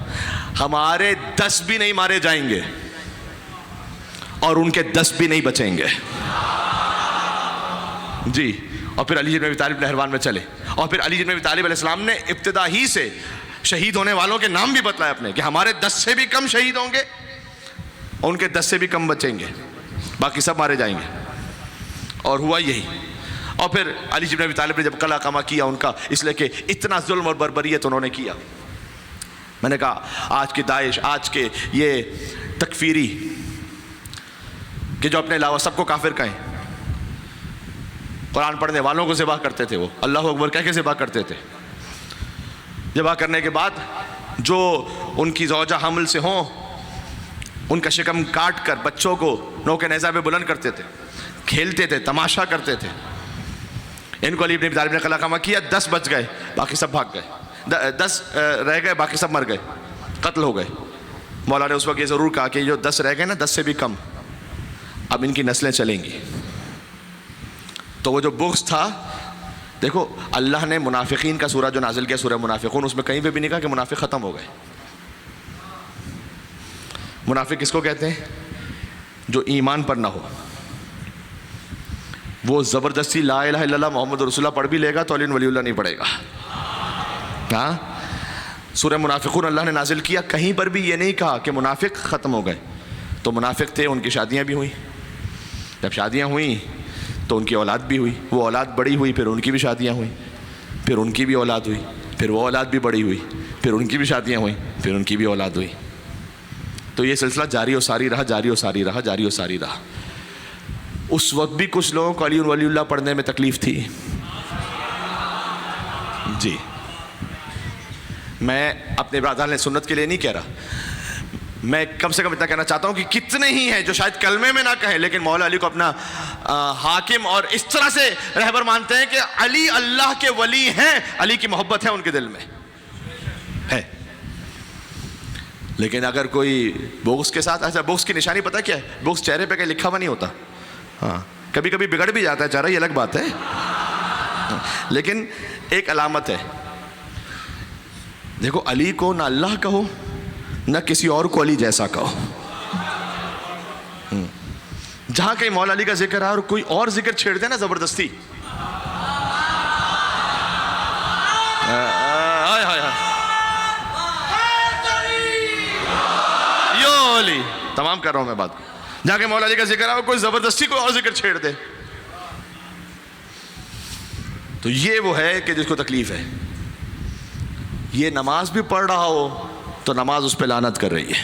ہمارے 10 بھی نہیں مارے جائیں گے اور ان کے 10 بھی نہیں بچیں گے جی۔ اور پھر علی بن ابی طالب نہروان میں چلے، اور پھر علی بن ابی طالب علیہ السلام نے ابتدا ہی سے شہید ہونے والوں کے نام بھی بتلائے اپنے، کہ ہمارے 10 سے بھی کم شہید ہوں گے اور ان کے 10 سے بھی کم بچیں گے، باقی سب مارے جائیں گے۔ اور ہوا یہی۔ اور پھر علی بن ابی طالب نے جب قلعہ قمع کیا ان کا، اس لیے کہ اتنا ظلم اور بربریت انہوں نے کیا، میں نے کہا آج کے داعش، آج کے یہ تکفیری کہ جو اپنے علاوہ سب کو کافر کہیں، قرآن پڑھنے والوں کو ذبح کرتے تھے، وہ اللہ اکبر کہہ کے ذبح کرتے تھے، ذبح کرنے کے بعد جو ان کی زوجہ حمل سے ہوں ان کا شکم کاٹ کر بچوں کو نوک نیزہ پہ بلند کرتے تھے، کھیلتے تھے، تماشا کرتے تھے۔ ان کو علی بن ابی طالب نے قلعہ قمع کیا، 10 بچ گئے باقی سب بھاگ گئے، 10 رہ گئے باقی سب مر گئے، قتل ہو گئے۔ مولا نے اس وقت یہ ضرور کہا کہ جو 10 رہ گئے نا، 10 سے بھی کم، اب ان کی نسلیں چلیں گی۔ تو وہ جو بغض تھا، دیکھو اللہ نے منافقین کا سورہ جو نازل کیا، سورہ منافقون، اس میں کہیں پہ بھی نہیں کہا کہ منافق ختم ہو گئے۔ منافق کس کو کہتے ہیں؟ جو ایمان پر نہ ہو، وہ زبردستی لا الہ الا اللہ محمد رسول اللہ پڑھ بھی لے گا تو علی ولی اللہ نہیں پڑھے گا۔ ہاں، سورہ منافقون اللہ نے نازل کیا، کہیں پر بھی یہ نہیں کہا کہ منافق ختم ہو گئے۔ تو منافق تھے، ان کی شادیاں بھی ہوئیں، جب شادیاں ہوئیں تو ان کی اولاد بھی ہوئی، وہ اولاد بڑی ہوئی، پھر ان کی بھی شادیاں ہوئیں، پھر ان کی بھی اولاد ہوئی، پھر وہ اولاد بھی بڑی ہوئی، پھر ان کی بھی شادیاں ہوئیں، پھر ان کی بھی اولاد ہوئی۔ تو یہ سلسلہ جاری و ساری رہا، جاری و ساری رہا، جاری و ساری رہا۔ اس وقت بھی کچھ لوگوں کو علی ولی اللہ پڑھنے میں تکلیف تھی جی۔ میں اپنے برادران سنت کے لیے نہیں کہہ رہا، میں کم سے کم اتنا کہنا چاہتا ہوں کہ کتنے ہی ہیں جو شاید کلمے میں نہ کہیں لیکن مولا علی کو اپنا حاکم اور اس طرح سے رہبر مانتے ہیں کہ علی اللہ کے ولی ہیں، علی کی محبت ہے ان کے دل میں ہے۔ لیکن اگر کوئی بغض کے ساتھ، ایسا بغض کی نشانی پتہ کیا ہے؟ بغض چہرے پہ کہیں لکھا ہوا نہیں ہوتا، ہاں کبھی کبھی بگڑ بھی جاتا ہے چہرہ، یہ الگ بات ہے، لیکن ایک علامت ہے۔ دیکھو علی کو نہ اللہ کہو نہ کسی اور کو علی جیسا کہو۔ جہاں کہیں مولا علی کا ذکر ہے اور کوئی اور ذکر چھیڑ دے نا زبردستی، یو علی، تمام کر رہا ہوں میں بات کو، جہاں کہ مولا علی کا ذکر ہے اور کوئی زبردستی کوئی اور ذکر چھیڑ دے تو یہ وہ ہے کہ جس کو تکلیف ہے۔ یہ نماز بھی پڑھ رہا ہو تو نماز اس پہ لعنت کر رہی ہے،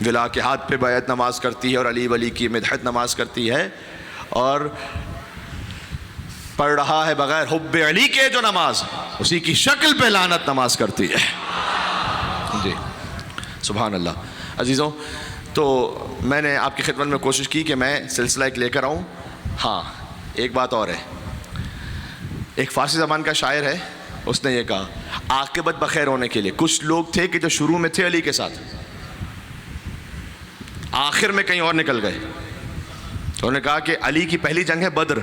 گلا کے ہاتھ پہ بیعت نماز کرتی ہے اور علی ولی کی مدحت نماز کرتی ہے، اور پڑھ رہا ہے بغیر حب علی کے جو نماز، اسی کی شکل پہ لعنت نماز کرتی ہے جی۔ سبحان اللہ۔ عزیزوں، تو میں نے آپ کی خدمت میں کوشش کی کہ میں سلسلہ ایک لے کر آؤں۔ ہاں ایک بات اور ہے، ایک فارسی زبان کا شاعر ہے, اس نے یہ کہا عاقبت بخیر ہونے کے لیے, کچھ لوگ تھے کہ جو شروع میں تھے علی کے ساتھ, آخر میں کہیں اور نکل گئے. تو انہوں نے کہا کہ علی کی پہلی جنگ ہے بدر,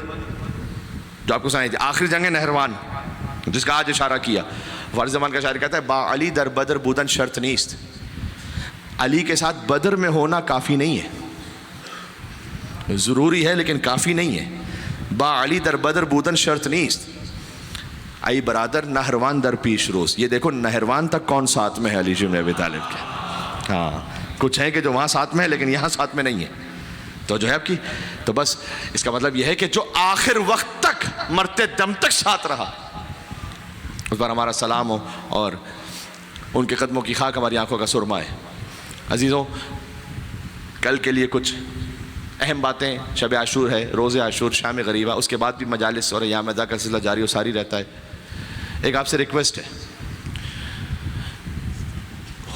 جو آپ کو سنائی تھی, آخری جنگ ہے نہروان, جس کا آج اشارہ کیا. فارسی زبان کا شاعر کہتا ہے با علی در بدر بودن شرط نیست, علی کے ساتھ بدر میں ہونا کافی نہیں ہے, ضروری ہے لیکن کافی نہیں ہے. با علی در بدر بودن شرط نیست, ای برادر نہروان در پیش روز. یہ دیکھو نہروان تک کون ساتھ میں ہے علی بن ابی طالب کے. ہاں کچھ ہیں کہ جو وہاں ساتھ میں ہے لیکن یہاں ساتھ میں نہیں ہے. تو جو ہے آپ کی, تو بس اس کا مطلب یہ ہے کہ جو آخر وقت تک مرتے دم تک ساتھ رہا, اس پر ہمارا سلام ہو اور ان کے قدموں کی خاک ہماری آنکھوں کا سرما ہے. عزیزوں, کل کے لیے کچھ اہم باتیں, شب عاشور ہے, روز عاشور, شام غریبہ, اس کے بعد بھی مجالس اور ایام ادا کا سلسلہ جاری و ساری رہتا ہے. ایک آپ سے ریکویسٹ ہے,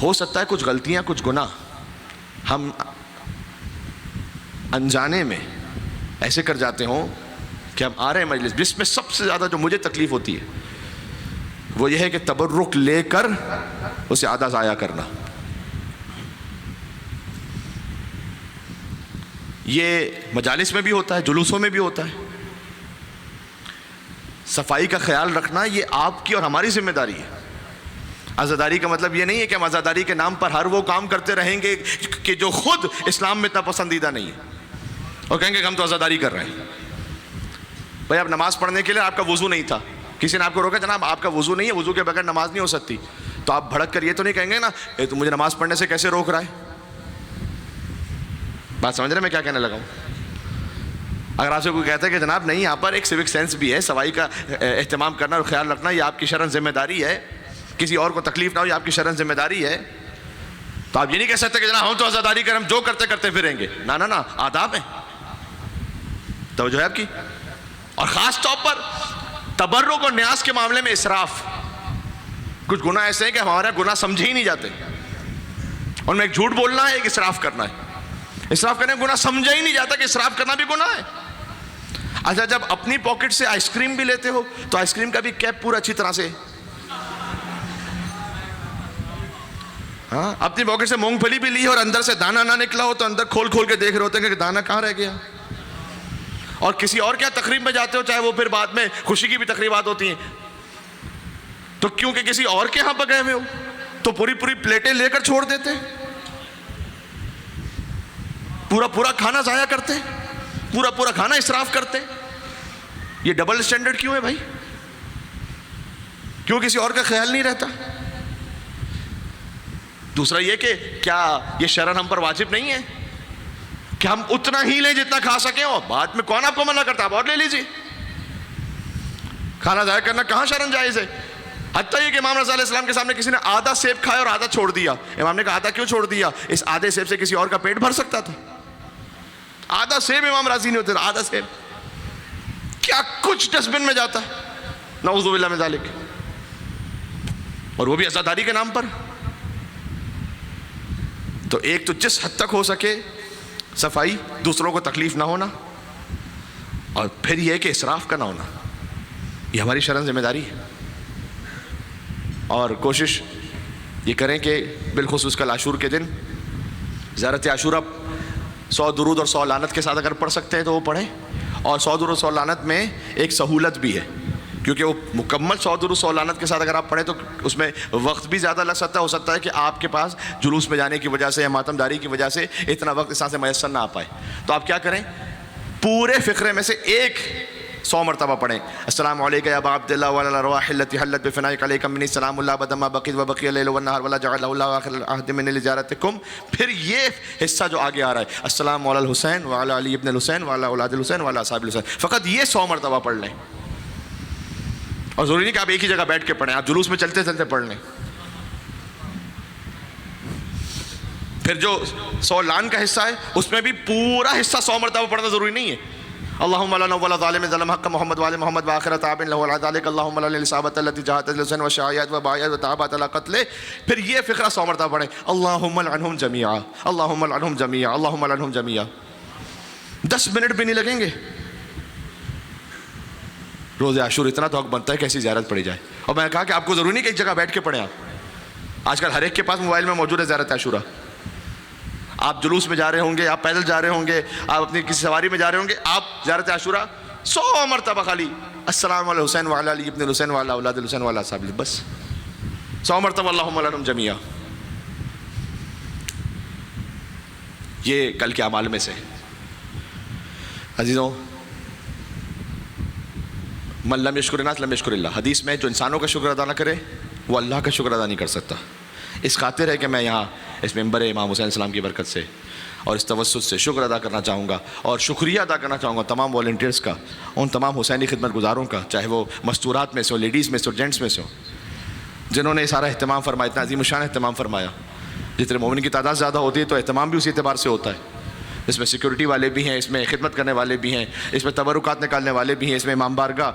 ہو سکتا ہے کچھ غلطیاں, کچھ گناہ ہم انجانے میں ایسے کر جاتے ہوں کہ ہم آ رہے ہیں مجلس, جس میں سب سے زیادہ جو مجھے تکلیف ہوتی ہے وہ یہ ہے کہ تبرک لے کر اسے آدھا ضائع کرنا. یہ مجالس میں بھی ہوتا ہے, جلوسوں میں بھی ہوتا ہے. صفائی کا خیال رکھنا یہ آپ کی اور ہماری ذمہ داری ہے. عزاداری کا مطلب یہ نہیں ہے کہ ہم عزاداری کے نام پر ہر وہ کام کرتے رہیں گے کہ جو خود اسلام میں اتنا پسندیدہ نہیں ہے, اور کہیں گے کہ ہم تو عزاداری کر رہے ہیں. بھائی اب نماز پڑھنے کے لیے آپ کا وضو نہیں تھا, کسی نے آپ کو روکا جناب آپ کا وضو نہیں ہے, وضو کے بغیر نماز نہیں ہو سکتی, تو آپ بھڑک کر یہ تو نہیں کہیں گے نا تو مجھے نماز پڑھنے سے کیسے روک رہا ہے. بات سمجھ رہے میں کیا کہنے لگا ہوں؟ اگر آپ سے کوئی کہتا ہے کہ جناب نہیں, یہاں پر ایک سیوک سینس بھی ہے, صفائی کا اہتمام کرنا اور خیال رکھنا یہ آپ کی شرعن ذمہ داری ہے, کسی اور کو تکلیف نہ ہو یہ آپ کی شرعن ذمہ داری ہے, تو آپ یہ نہیں کہہ سکتے کہ جناب ہم تو عزاداری کریں, ہم جو کرتے کرتے پھریں گے. نا آداب ہیں, توجہ ہے آپ کی. اور خاص طور پر تبرک اور نیاز کے معاملے میں اسراف, کچھ گناہ ایسے ہیں کہ ہمارے گناہ سمجھے ہی نہیں جاتے, ان میں ایک جھوٹ بولنا ہے, ایک اسراف کرنا ہے. اسراف کرنے میں گناہ سمجھا ہی نہیں جاتا کہ اسراف کرنا بھی گناہ ہے. اچھا جب اپنی پاکٹ سے آئس کریم بھی لیتے ہو تو آئس کریم کا بھی کیپ پورا اچھی طرح سے, ہاں اپنی پاکٹ سے مونگ پھلی بھی لی اور اندر سے دانا نہ نکلا ہو تو اندر کھول کھول کے دیکھ رہے ہوتے ہیں کہ دانا کہاں رہ گیا. اور کسی اور کیا تقریب میں جاتے ہو, چاہے وہ پھر بعد میں خوشی کی بھی تقریبات ہوتی ہیں, تو کیونکہ کسی اور کے ہاں پکے ہوئے ہو تو پوری پلیٹیں لے کر چھوڑ دیتے, پورا کھانا ضائع کرتے, پورا کھانا اسراف کرتے. یہ ڈبل اسٹینڈرڈ کیوں ہے بھائی؟ کیوں کسی اور کا خیال نہیں رہتا؟ دوسرا یہ کہ کیا یہ شرعن ہم پر واجب نہیں ہے کہ ہم اتنا ہی لیں جتنا کھا سکیں, اور بعد میں کون آپ کو منع کرتا, آپ اور لے لیجیے. کھانا ضائع کرنا کہاں شرعن جائز ہے؟ حتیٰ یہ کہ امام رضا علیہ السلام کے سامنے کسی نے آدھا سیب کھایا اور آدھا چھوڑ دیا. امام نے کہا آدھا کیوں چھوڑ دیا؟ اس آدھے سیب سے کسی اور کا پیٹ بھر سکتا تھا. آدھا سیب امام راضی نہیں ہوتے, آدھا سیب کیا کچھ ڈسٹ بن میں جاتا ہے, نعوذ باللہ من ذالک, اور وہ بھی عزاداری کے نام پر. تو ایک تو جس حد تک ہو سکے صفائی, دوسروں کو تکلیف نہ ہونا, اور پھر یہ کہ اسراف کا نہ ہونا, یہ ہماری شرعن ذمہ داری ہے. اور کوشش یہ کریں کہ بالخصوص کل عاشور کے دن زیارت عاشورہ 100 درود اور 100 لعنت کے ساتھ اگر پڑھ سکتے ہیں تو وہ پڑھیں. اور 100 درود 100 لعنت میں ایک سہولت بھی ہے, کیونکہ وہ مکمل 100 درود 100 لعنت کے ساتھ اگر آپ پڑھیں تو اس میں وقت بھی زیادہ لگ سکتا ہے. ہو سکتا ہے کہ آپ کے پاس جلوس میں جانے کی وجہ سے یا ماتم داری کی وجہ سے اتنا وقت اس طرح سے میسر نہ آ پائے. تو آپ کیا کریں, پورے فقرے میں سے ایک 100 مرتبہ پڑھیں. السلام علیکم یا ابا عبداللہ وعلی الارواح التي حلت بفنائک علیکم منی السلام اللہ ابدا ما بقیت وبقی اللیل والنہار ولا جعلہ اللہ آخر العہد من لزیارتکم. پھر یہ حصہ جو آگے آ رہا ہے, السلام علی الحسین وعلی علی ابن الحسین وعلی اولاد الحسین وعلی اصحاب الحسین, فقط یہ 100 مرتبہ پڑھ لیں. اور ضروری نہیں کہ آپ ایک ہی جگہ بیٹھ کے پڑھیں, آپ جلوس میں چلتے چلتے پڑھ لیں. پھر جو 100 لعن کا حصہ ہے اس میں بھی پورا حصہ 100 مرتبہ پڑھنا ضروری نہیں ہے. اللهم لا نول ظالم ظلم حق محمد وعلى محمد واخر تاب له على ذلك اللهم لا للاصابه التي جاءت الحسين والشعايات وبايات وتعبت على قتله. پھر یہ فقرہ 100 مرتبہ پڑھیں, اللهم لعنهم جميعا اللهم لعنهم جميعا اللهم لعنهم جميعا. 10 منٹ بھی نہیں لگیں گے. روز عاشور اتنا تو حق بنتا ہے کہ ایسی زیارت پڑھی جائے. اور میں نے کہا کہ آپ کو ضروری نہیں کہ ایک جگہ بیٹھ کے پڑھیں. آپ آج کل ہر ایک کے پاس موبائل میں موجود ہے زیارت عاشورہ. آپ جلوس میں جا رہے ہوں گے, آپ پیدل جا رہے ہوں گے, آپ اپنی کسی سواری میں جا رہے ہوں گے, آپ زیارت عاشورہ 100 مرتبہ خالی السلام علی حسین وعلی علی ابن الحسین وعلی اولاد الحسین وعلی اصحاب, بس 100 مرتبہ اللہم لہم جمیعا. یہ کل کے اعمال میں سے. عزیزوں, من لم یشکر الناس لم یشکر اللہ. حدیث میں جو انسانوں کا شکر ادا نہ کرے وہ اللہ کا شکر ادا نہیں کر سکتا. اس خاطر ہے کہ میں یہاں اس ممبر امام حسین السلام کی برکت سے اور اس توسط سے شکر ادا کرنا چاہوں گا اور شکریہ ادا کرنا چاہوں گا تمام والنٹیئرس کا, ان تمام حسینی خدمت گزاروں کا, چاہے وہ مستورات میں سے ہو, لیڈیز میں سے ہو, جینٹس میں سے ہو, جنہوں نے سارا اہتمام فرمایا, اتنا عظیم الشان اہتمام فرمایا. جتنے مومن کی تعداد زیادہ ہوتی ہے تو اہتمام بھی اسی اعتبار سے ہوتا ہے. اس میں سیکورٹی والے بھی ہیں, اس میں خدمت کرنے والے بھی ہیں, اس میں تبرکات نکالنے والے بھی ہیں, اس میں امام بارگاہ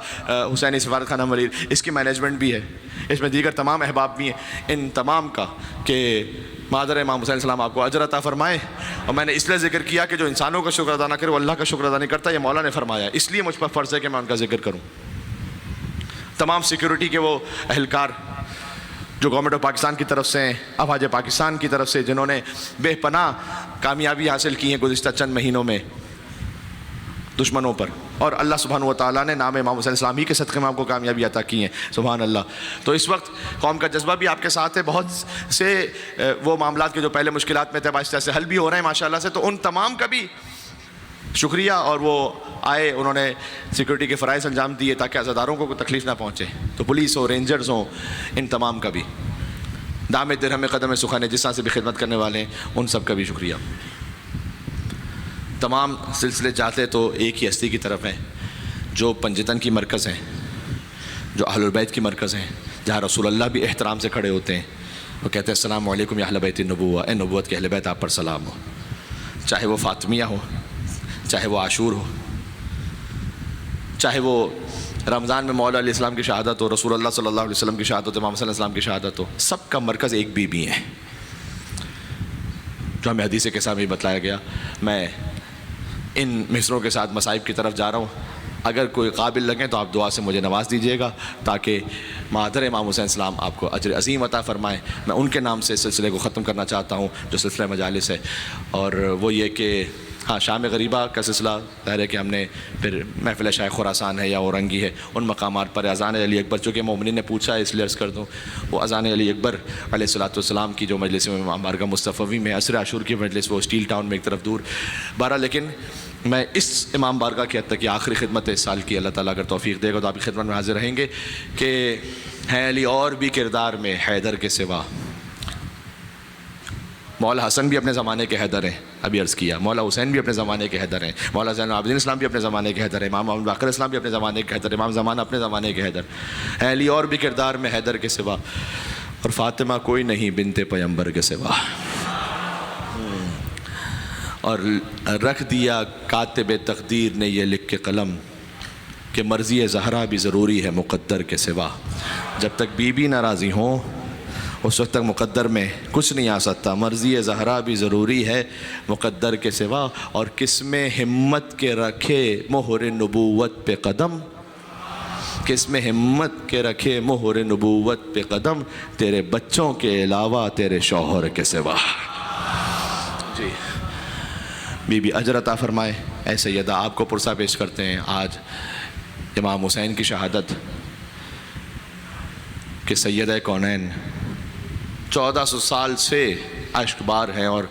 حسینی سفارت خانہ ملیر اس کی مینجمنٹ بھی ہے, اس میں دیگر تمام احباب بھی ہیں. ان تمام کا کہ مادر امام حسین السلام آپ کو اجر عطا فرمائے. اور میں نے اس لیے ذکر کیا کہ جو انسانوں کا شکر ادا نہ کرے وہ اللہ کا شکر ادا نہیں کرتا, یہ مولا نے فرمایا, اس لیے مجھ پر فرض ہے کہ میں ان کا ذکر کروں. تمام سیکورٹی کے وہ اہلکار جو گورنمنٹ آف پاکستان کی طرف سے ہیں, افواج پاکستان کی طرف سے, جنہوں نے بے پناہ کامیابی حاصل کی ہے گزشتہ چند مہینوں میں دشمنوں پر, اور اللہ سبحانہ و تعالیٰ نے نام امام حسین السلام ہی کے صدقے میں آپ کو کامیابی عطا کی ہیں. سبحان اللہ. تو اس وقت قوم کا جذبہ بھی آپ کے ساتھ ہے. بہت سے وہ معاملات کے جو پہلے مشکلات میں تھے آہستہ سے حل بھی ہو رہے ہیں ماشاءاللہ سے. تو ان تمام کا بھی شکریہ, اور وہ آئے, انہوں نے سیکورٹی کے فرائض انجام دیے تاکہ عزاداروں کو کوئی تکلیف نہ پہنچے. تو پولیس ہو, رینجرز ہوں, ان تمام کا بھی دام درہم قدم سخن جس طرح سے بھی خدمت کرنے والے ہیں, ان سب کا بھی شکریہ. تمام سلسلے چاہتے تو ایک ہی ہستی کی طرف ہیں جو پنجتن کی مرکز ہیں, جو اہل البیت کی مرکز ہیں, جہاں رسول اللہ بھی احترام سے کھڑے ہوتے ہیں. وہ کہتے ہیں السلام علیکم یا اہل بیت النبوہ, اے نبوت کے اہل بیت آپ پر سلام ہو. چاہے وہ فاطمیہ ہو, چاہے وہ عاشور ہو, چاہے وہ رمضان میں مولا علیہ السلام کی شہادت ہو, رسول اللہ صلی اللہ علیہ وسلم کی شہادت ہو, امام صلی اللہ علیہ وسلم کی شہادت ہو, سب کا مرکز ایک بی بی ہے جو ہمیں حدیث کے سامنے بتلایا گیا. میں ان مصروں کے ساتھ مصائب کی طرف جا رہا ہوں, اگر کوئی قابل لگیں تو آپ دعا سے مجھے نواز دیجیے گا تاکہ مادر امام حسین السلام آپ کو اجر عظیم عطا فرمائیں. میں ان کے نام سے اس سلسلے کو ختم کرنا چاہتا ہوں جو سلسلہ مجالس ہے, اور وہ یہ کہ ہاں شام غریبہ کا سلسلہ ظاہر ہے کہ ہم نے پھر محفل شیخ خراسان ہے یا اورنگی ہے, ان مقامات پر اذان علی اکبر, چونکہ مومنین نے پوچھا ہے اس لیے عرض کر دوں, وہ اذان علی اکبر علیہ الصلوۃ والسلام کی جو مجلس میں امام بارگاہ مصطفی میں عصر عاشور کی مجلس, وہ اسٹیل ٹاؤن میں ایک طرف دور. بہرحال لیکن میں اس امام بارگاہ کی حد تک کی آخری خدمت اس سال کی اللہ تعالیٰ اگر توفیق دے گا تو آپ کی خدمت میں حاضر رہیں گے کہ ہیں علی اور بھی کردار میں حیدر کے سوا. مولا حسن بھی اپنے زمانے کے حیدر ہیں, ابھی عرض کیا, مولا حسین بھی اپنے زمانے کے حیدر ہیں, مولا زین العابدین اسلام بھی اپنے زمانے کے حیدر ہیں, امام محمد باقر اسلام بھی اپنے زمانے کے حیدر, امام زمان اپنے زمانے کے حیدر ہیں. علی اور بھی کردار میں حیدر کے سوا, اور فاطمہ کوئی نہیں بنت پیغمبر کے سوا. اور رکھ دیا کاتب تقدیر نے یہ لکھ کے قلم کہ مرضی زہرا بھی ضروری ہے مقدر کے سوا. جب تک بی بی ناراضی ہوں اس وقت تک مقدر میں کچھ نہیں آ سکتا. مرضی زہرا بھی ضروری ہے مقدر کے سوا, اور کس میں ہمت کے رکھے مہر نبوت پہ قدم, کس میں ہمت کے رکھے مہر نبوت پہ قدم, تیرے بچوں کے علاوہ تیرے شوہر کے سوا. جی بی بی اجر عطا فرمائے. اے سیدہ آپ کو پرسہ پیش کرتے ہیں آج امام حسین کی شہادت کہ سیدہ کونین 1400 سال سے اشک بار ہیں, اور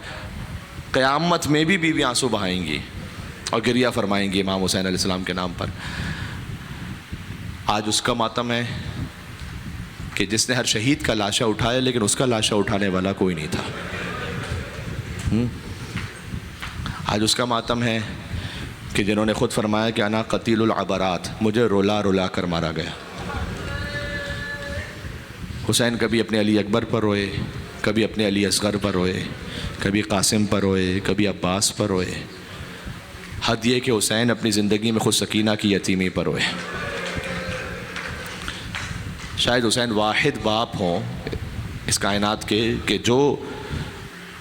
قیامت میں بھی بیوی آنسو بہائیں گی اور گریہ فرمائیں گی امام حسین علیہ السلام کے نام پر. آج اس کا ماتم ہے کہ جس نے ہر شہید کا لاشا اٹھایا لیکن اس کا لاشا اٹھانے والا کوئی نہیں تھا. آج اس کا ماتم ہے کہ جنہوں نے خود فرمایا کہ انا قتیل العبرات, مجھے رولا رولا کر مارا گیا. حسین کبھی اپنے علی اکبر پر روئے, کبھی اپنے علی اصغر پر روئے, کبھی قاسم پر روئے, کبھی عباس پر روئے. حد یہ کہ حسین اپنی زندگی میں خود سکینہ کی یتیمی پر روئے. شاید حسین واحد باپ ہوں اس کائنات کے کہ جو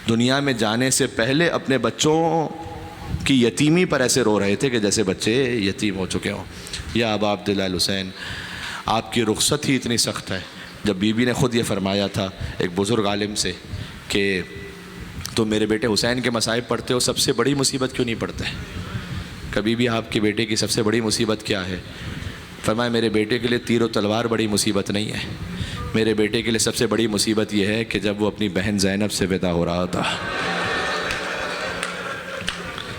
دنیا میں جانے سے پہلے اپنے بچوں کی یتیمی پر ایسے رو رہے تھے کہ جیسے بچے یتیم ہو چکے ہوں. یا ابا عبداللہ الحسین، آپ کی رخصت ہی اتنی سخت ہے. جب بی بی نے خود یہ فرمایا تھا ایک بزرگ عالم سے کہ تم میرے بیٹے حسین کے مصائب پڑھتے ہو، سب سے بڑی مصیبت کیوں نہیں پڑھتے؟ کبھی بھی آپ کے بیٹے کی سب سے بڑی مصیبت کیا ہے؟ فرمایا میرے بیٹے کے لیے تیر و تلوار بڑی مصیبت نہیں ہے، میرے بیٹے کے لیے سب سے بڑی مصیبت یہ ہے کہ جب وہ اپنی بہن زینب سے ودا ہو رہا تھا.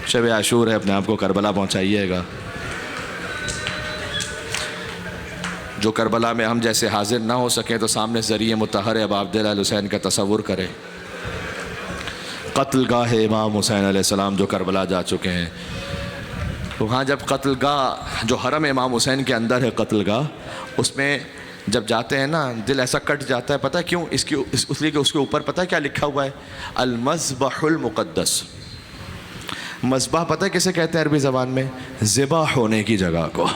شب عاشور ہے، اپنے آپ کو کربلا پہنچائیے گا. جو کربلا میں ہم جیسے حاضر نہ ہو سکیں تو سامنے ذریعہ مطہر ابا عبداللہ الحسین کا تصور کرے. قتل گاہ امام حسین علیہ السلام جو کربلا جا چکے ہیں، وہاں جب قتل گاہ جو حرم امام حسین کے اندر ہے قتل گاہ، اس میں جب جاتے ہیں نا دل ایسا کٹ جاتا ہے. پتہ کیوں؟ اس لیے کہ اس کے اوپر پتہ کیا لکھا ہوا ہے؟ المذبح المقدس. مذبح پتہ کسے کہتے ہیں عربی زبان میں؟ ذبح ہونے کی جگہ کو.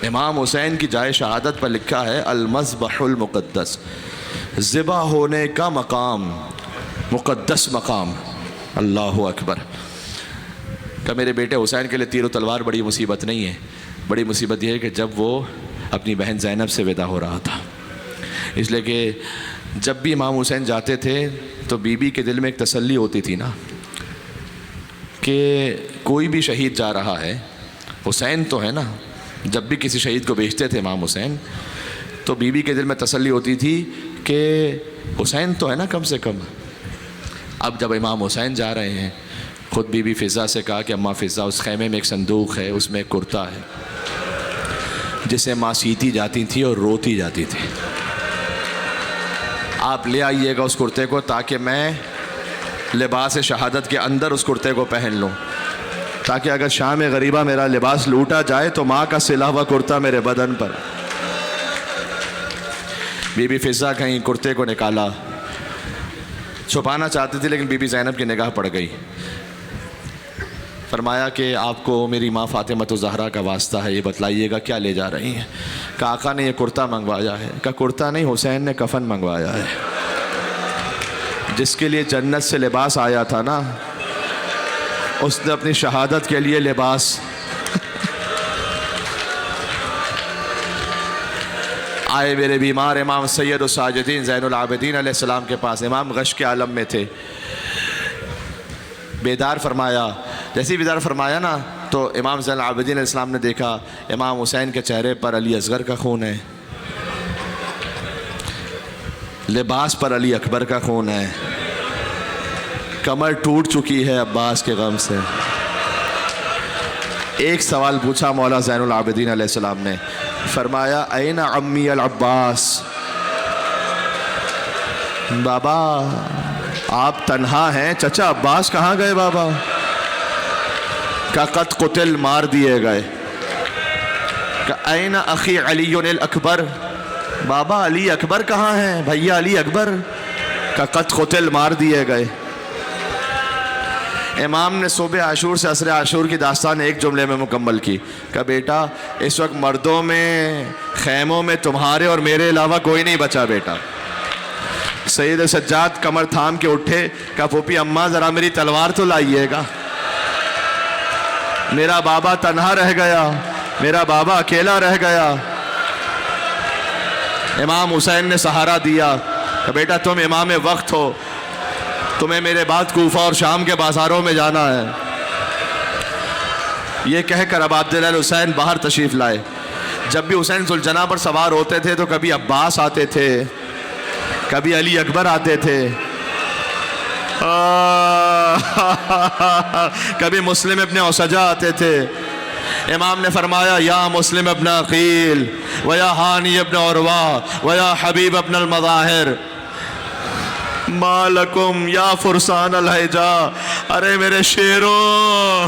امام حسین کی جائے شہادت پر لکھا ہے المذبح المقدس، ذبح ہونے کا مقام، مقدس مقام. اللہ اکبر. کہ میرے بیٹے حسین کے لیے تیر و تلوار بڑی مصیبت نہیں ہے، بڑی مصیبت یہ ہے کہ جب وہ اپنی بہن زینب سے ودا ہو رہا تھا. اس لیے کہ جب بھی امام حسین جاتے تھے تو بی بی کے دل میں ایک تسلی ہوتی تھی نا کہ کوئی بھی شہید جا رہا ہے، حسین تو ہے نا. جب بھی کسی شہید کو بھیجتے تھے امام حسین تو بی بی کے دل میں تسلی ہوتی تھی کہ حسین تو ہے نا کم سے کم. اب جب امام حسین جا رہے ہیں، خود بی بی فضا سے کہا کہ اماں فضا اس خیمے میں ایک صندوق ہے، اس میں ایک کرتا ہے جسے ماں سیتی جاتی تھی اور روتی جاتی تھی. آپ لے آئیے گا اس کرتے کو تاکہ میں لباس شہادت کے اندر اس کرتے کو پہن لوں، تاکہ اگر شام غریبہ میرا لباس لوٹا جائے تو ماں کا سلا ہوا کرتا میرے بدن پر. بی بی فضا کہیں کرتے کو نکالا، چھپانا چاہتی تھی لیکن بی بی زینب کی نگاہ پڑ گئی. فرمایا کہ آپ کو میری ماں فاطمہ الزہرا کا واسطہ ہے، یہ بتلائیے گا کیا لے جا رہی ہیں؟ کہ آقا نے یہ کرتا منگوایا ہے. کہ کرتا نہیں، حسین نے کفن منگوایا ہے. جس کے لیے جنت سے لباس آیا تھا نا، اس نے اپنی شہادت کے لیے لباس آئے. میرے بیمار امام سید الساجدین زین العابدین علیہ السلام کے پاس، امام غش کے عالم میں تھے. بیدار فرمایا، جیسے بیدار فرمایا نا تو امام زین العابدین علیہ السلام نے دیکھا امام حسین کے چہرے پر علی اصغر کا خون ہے، لباس پر علی اکبر کا خون ہے، کمر ٹوٹ چکی ہے عباس کے غم سے. ایک سوال پوچھا مولا زین العابدین علیہ السلام نے، فرمایا این عمی العباس، بابا آپ تنہا ہیں، چچا عباس کہاں گئے بابا؟ کہ قد قتل، مار دیے گئے. کہ این اخی علی الاکبر، بابا علی اکبر کہاں ہیں، بھیا علی اکبر؟ کہ قد قتل، مار دیے گئے. امام نے صبح عاشور سے عصر عاشور کی داستان ایک جملے میں مکمل کی. کہ بیٹا اس وقت مردوں میں، خیموں میں تمہارے اور میرے علاوہ کوئی نہیں بچا بیٹا. سید سجاد کمر تھام کے اٹھے، کہا پھوپھی اماں ذرا میری تلوار تو لائیے گا، میرا بابا تنہا رہ گیا، میرا بابا اکیلا رہ گیا. امام حسین نے سہارا دیا کہ بیٹا تم امام وقت ہو، تمہیں میرے بعد کوفہ اور شام کے بازاروں میں جانا ہے. یہ کہہ کر ابا عبداللہ الحسین باہر تشریف لائے. جب بھی حسین ذوالجناح پر سوار ہوتے تھے تو کبھی عباس آتے تھے، کبھی علی اکبر آتے تھے، کبھی مسلم ابن اسجہ آتے تھے. امام نے فرمایا یا مسلم ابن عقیل ویا ہانی ابن عروہ ویا حبیب ابن المظاہر ما لکم یا فرسان الحجا، ارے میرے شیروں،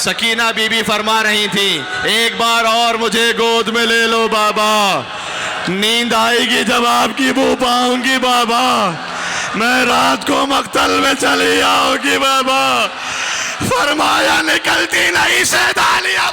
سکینہ بی بی فرما رہی تھی ایک بار اور مجھے گود میں لے لو بابا، نیند آئے گی جب آپ کی بو پاؤں گی بابا، میں رات کو مقتل میں چلی آؤں گی بابا۔ فرمایا نکلتی نہیں سیدانیہ۔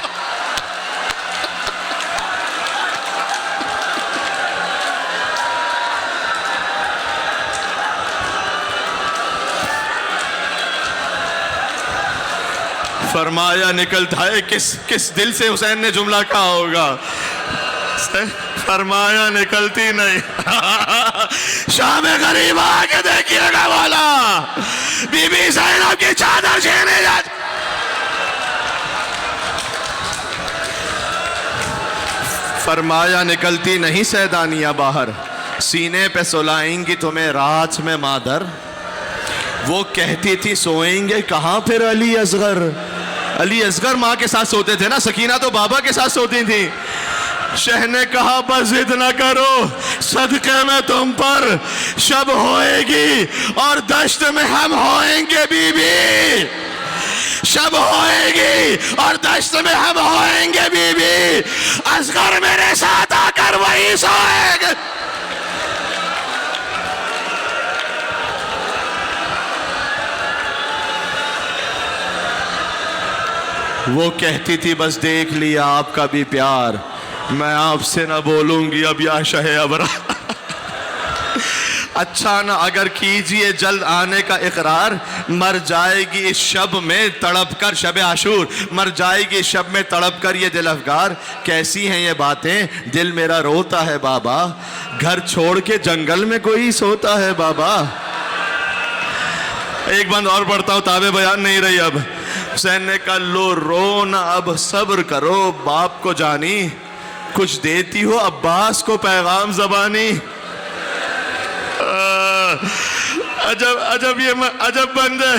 فرمایا نکلتا ہے، کس دل سے حسین نے جملہ کہا ہوگا؟ فرمایا نکلتی نہیں۔ شام غریب آ کے دیکھیے گا والا، بی بی زینب کی چادر چھینے جاتی۔ فرمایا نکلتی نہیں سیدانیہ باہر، سینے پہ سلائیں گی تمہیں رات میں مادر۔ وہ کہتی تھی سوئیں گے کہاں پھر علی اصغر؟ علی اصغر ماں کے ساتھ سوتے تھے نا، سکینہ تو بابا کے ساتھ سوتی تھی۔ شہ نے کہا بس ضد نہ کرو، صدقے میں تم پر شب ہوئے گی اور دشت میں ہم ہوئیں گے بی بی، شب ہوئے گی اور دشت میں ہم ہوئیں گے بی بی، اصغر میرے ساتھ آ کر وہی سوئے گے۔ وہ کہتی تھی بس دیکھ لیا آپ کا بھی پیار، میں آپ سے نہ بولوں گی اب یا شہ ابرار۔ اچھا نہ اگر کیجئے جلد آنے کا اقرار، مر جائے گی اس شب میں تڑپ کر، شب عاشور مر جائے گی اس شب میں تڑپ کر یہ دل افگار۔ کیسی ہیں یہ باتیں دل میرا روتا ہے بابا، گھر چھوڑ کے جنگل میں کوئی سوتا ہے بابا۔ ایک بند اور پڑھتا ہوں، تابع بیان نہیں رہی اب۔ حسین نے کہا لو رو نہ اب صبر کرو باپ کو جانی، کچھ دیتی ہو عباس کو پیغام زبانی۔ عجب بندے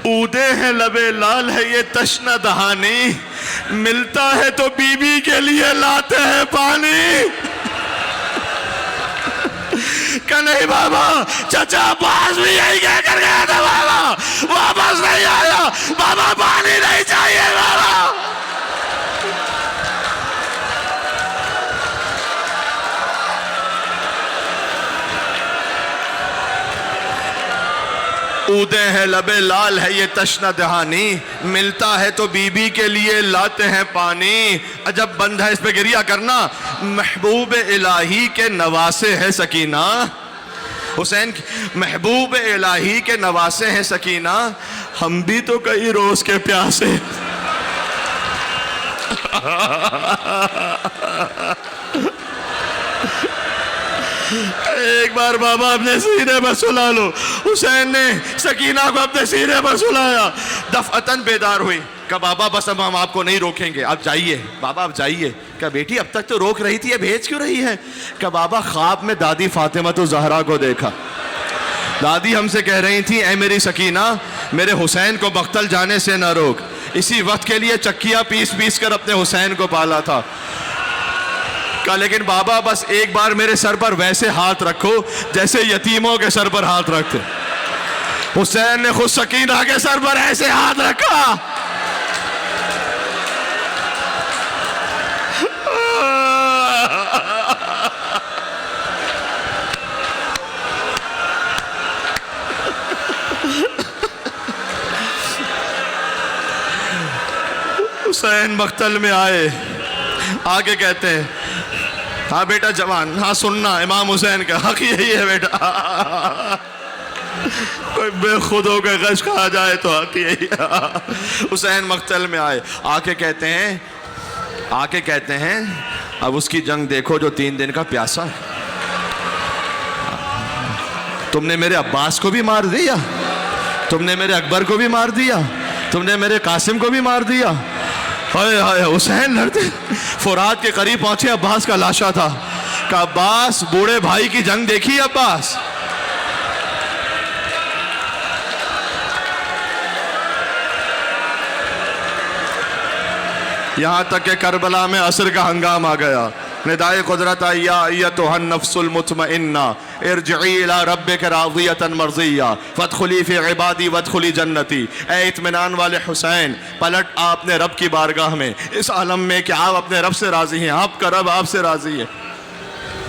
اودے ہیں لبے لال ہے یہ تشنہ دہانی، ملتا ہے تو بی بی کے لیے لاتے ہیں پانی۔ کہ نہیں بابا، چچا عباس بھی یہی کہہ کر گیا تھا بابا، واپس نہیں آیا بابا، پانی نہیں چاہیے بابا۔ اودے ہیں لبے لال ہے یہ تشنہ دہانی، ملتا ہے تو بی بی کے لیے لاتے ہیں پانی۔ عجب بند ہے، اس پہ گریہ کرنا، محبوب الہی کے نواسے ہے سکینہ، حسین محبوب الہی کے نواسے ہیں سکینہ، ہم بھی تو کئی روز کے پیاسے۔ ایک بار بابا اپنے سینے پر سلا لو۔ حسین نے سکینہ کو اپنے سینے پر سلایا، دفعتاً بیدار ہوئی، کہا بابا بس اب ہم آپ کو نہیں روکیں گے، آپ جائیے بابا، آپ جائیے۔ کہا بیٹی اب تک تو روک رہی تھی، اب بھیج کیوں رہی ہے؟ کہا بابا خواب میں دادی فاطمہ الزہرا کو دیکھا، دادی ہم سے کہہ رہی تھی اے میری سکینہ میرے حسین کو مقتل جانے سے نہ روک، اسی وقت کے لیے چکیاں پیس پیس کر اپنے حسین کو پالا تھا۔ کہا لیکن بابا بس ایک بار میرے سر پر ویسے ہاتھ رکھو جیسے یتیموں کے سر پر ہاتھ رکھتے۔ حسین نے خود سکینہ کے سر پر ایسے ہاتھ رکھا، حسین مقتل میں آئے، آگے کہتے ہیں ہاں بیٹا جوان، ہاں سننا امام حسین کا حق یہی ہے بیٹا، کوئی بے خود ہو کے غش کھا جائے تو حق یہی ہے۔ حسین مقتل میں آئے، آگے کہتے ہیں اب اس کی جنگ دیکھو جو 3 دن کا پیاسا ہے، تم نے میرے عباس کو بھی مار دیا، تم نے میرے اکبر کو بھی مار دیا، تم نے میرے قاسم کو بھی مار دیا۔ ہائے ہائے، حسین لڑتے فرات کے قریب پہنچے، عباس کا لاشا تھا، کہ عباس بوڑھے بھائی کی جنگ دیکھی عباس؟ یہاں تک کہ کربلا میں عصر کا ہنگام آ گیا، ندائے قدرت آئی یا ایتھا النفس المطمئنہ ارجعی الی ربک راضیۃ مرضیہ فادخلی فی عبادی وادخلی جنتی. اے اطمینان والے حسین، پلٹ آپ اپنے رب کی بارگاہ میں اس عالم میں کہ آپ اپنے رب سے راضی ہیں، آپ کا رب آپ سے راضی ہے.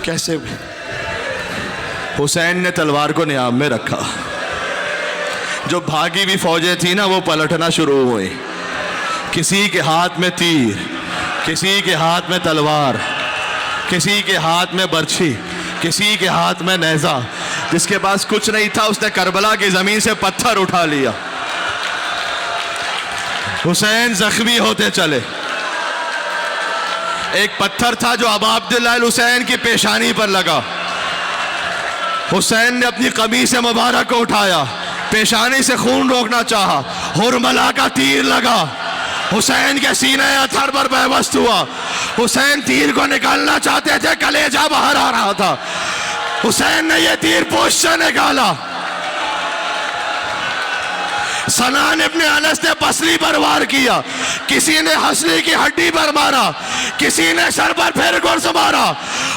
کیسے حسین نے تلوار کو نیام میں رکھا. جو بھاگی بھی فوجیں تھیں نا وہ پلٹنا شروع ہوئی. کسی کے ہاتھ میں تیر، کسی کے ہاتھ میں تلوار، کسی کے ہاتھ میں برچھی، کسی کے ہاتھ میں نیزہ. جس کے پاس کچھ نہیں تھا اس نے کربلا کی زمین سے پتھر اٹھا لیا. حسین زخمی ہوتے چلے. ایک پتھر تھا جو ابا عبداللہ الحسین کی پیشانی پر لگا. حسین نے اپنی قمیص مبارک کو اٹھایا، پیشانی سے خون روکنا چاہا، ہرملا کا تیر لگا، حسین کے سینے اتھر پر پیوست ہوا. حسین تیر کو نکالنا چاہتے تھے، کلیجہ باہر آ رہا تھا. حسین نے یہ تیر پوچھ سے نکالا. سنان ابن انس نے پسلی پر وار کیا، کسی نے ہنسلی کی ہڈی پر مارا، کسی نے سر پر پھر گرز مارا.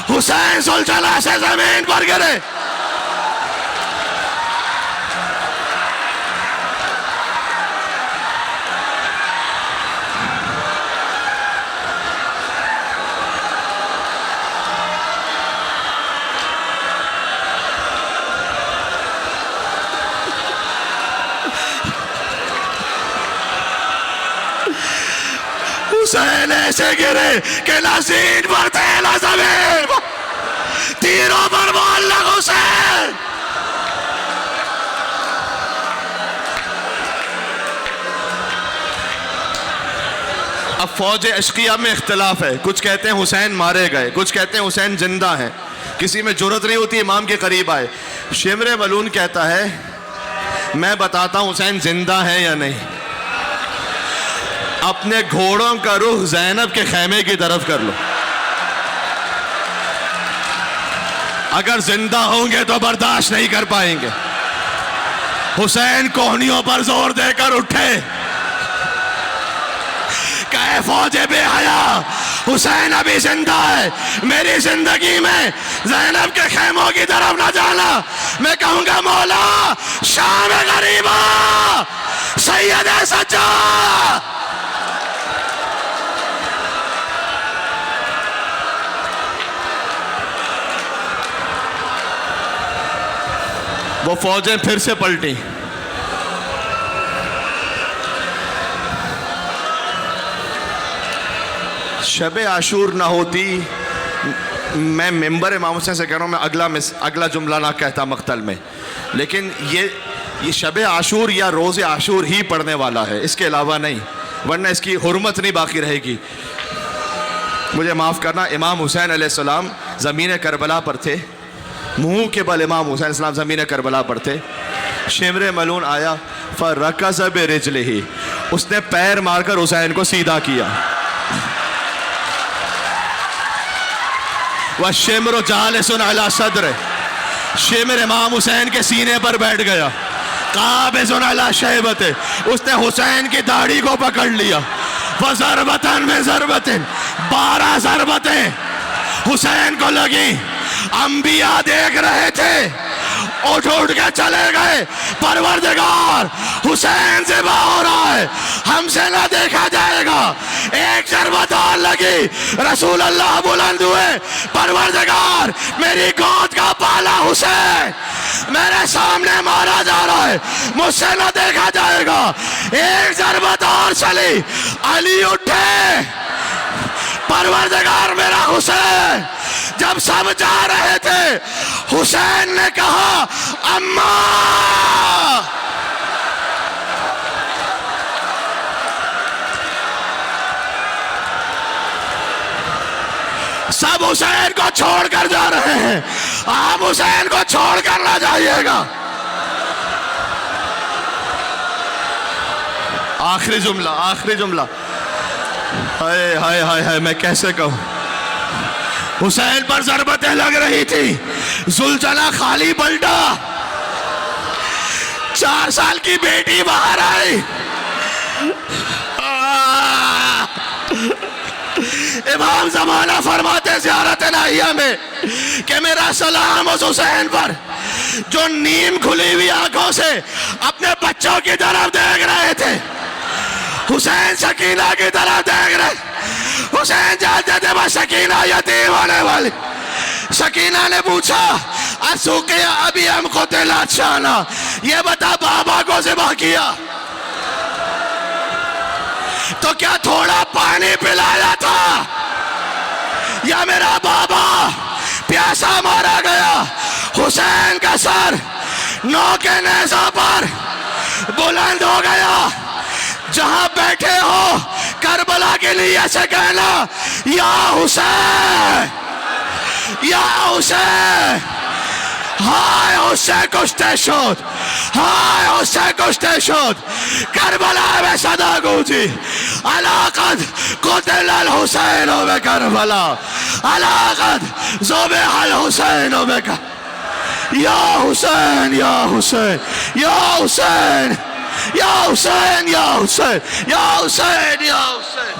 حسین زلجلہ سے زمین پر گرے. حسین ایسے گرے کہ نہ زین پر تھے نہ زمین پر، تیروں پر معلق حسین. اب فوج اشقیہ میں اختلاف ہے. کچھ کہتے ہیں حسین مارے گئے، کچھ کہتے ہیں حسین زندہ ہیں. کسی میں جرأت نہیں ہوتی امام کے قریب آئے. شمر ملون کہتا ہے میں بتاتا ہوں حسین زندہ ہے یا نہیں. اپنے گھوڑوں کا رخ زینب کے خیمے کی طرف کر لو. اگر زندہ ہوں گے تو برداشت نہیں کر پائیں گے. حسین کوہنیوں پر زور دے کر اٹھے. کہے فوج بے حیا، حسین ابھی زندہ ہے، میری زندگی میں زینب کے خیموں کی طرف نہ جانا. میں کہوں گا مولا شام غریبا سید سجاد. وہ فوجیں پھر سے پلٹی. شب عاشور نہ ہوتی، میں ممبر امام حسین سے کہہ رہا ہوں، میں اگلا جملہ نہ کہتا مقتل میں، لیکن یہ شب عاشور یا روز عاشور ہی پڑھنے والا ہے، اس کے علاوہ نہیں، ورنہ اس کی حرمت نہیں باقی رہے گی. مجھے معاف کرنا، امام حسین علیہ السلام زمین کربلا پر تھے، منہ کے بل امام حسین علیہ السلام زمین کربلا پر تھے. شمر ملون آیا فرکز برجلہ، اس نے پیر مار کر حسین کو سیدھا کیا. وَالشِّمْرُ جَالِسٌ عَلَى صَدْرِهِ، شمر امام حسین کے سینے پر بیٹھ گیا. قابض علی شیبتہ، اس نے حسین کی داڑھی کو پکڑ لیا. وَضَرْبَةً مِّن ضَرْبَةٍ، 12 ضربتیں حسین کو لگی. انبیاء دیکھ رہے تھے، اٹھ کے چلے گئے. پروردگار حسین ذبح ہو رہا ہے، ہم سے نہ دیکھا جائے گا. ایک ضربت اور لگی، رسول اللہ بلند ہوئے. پروردگار میری گود کا پالا حسین میرے سامنے مارا جا رہا ہے، مجھ سے نہ دیکھا جائے گا. ایک ضربت اور چلی، علی اٹھے. پروردگار میرا حسین. جب سب جا رہے تھے حسین نے کہا اماں. سب حسین کو چھوڑ کر جا رہے ہیں، آپ حسین کو چھوڑ کر نہ جائیے گا. آخری جملہ ہائے ہائے ہائے ہائے، میں کیسے کہوں. حسین پر ضربتیں لگ رہی تھی، زلجلہ خالی پلٹا. 4 سال کی بیٹی باہر آئی. امام زمانہ فرماتے زیارت چاہیے ہمیں کہ میرا سلام اس حسین پر جو نیم کھلی ہوئی آنکھوں سے اپنے بچوں کی طرف دیکھ رہے تھے. حسین سکینہ کی طرف دیکھ رہے. حسین جانتے تھے بس سکینہ یتیم ہونے والی. سکینہ نے پوچھا اسوقی ابھی ہم قتلت شانا, یہ بتا بابا کو ذبح کیا تو کیا تھوڑا پانی پلایا تھا یا میرا بابا پیاسا مارا گیا؟ حسین کا سر نو کے نیزہ پر بلند ہو گیا. جہاں بیٹھے ہو کربلا کے لیے ایسے کہنا یا حسین یا حسین. ہائے حسین کشتے شد, ہائے حسین کشتے شد. کربلا میں صدا گونجی الا قد قتل الحسین بکربلا, الا قد ذبح الحسین بکربلا. یا حسین یا حسین یا حسین یا حسین یا حسین یا حسین یا حسین.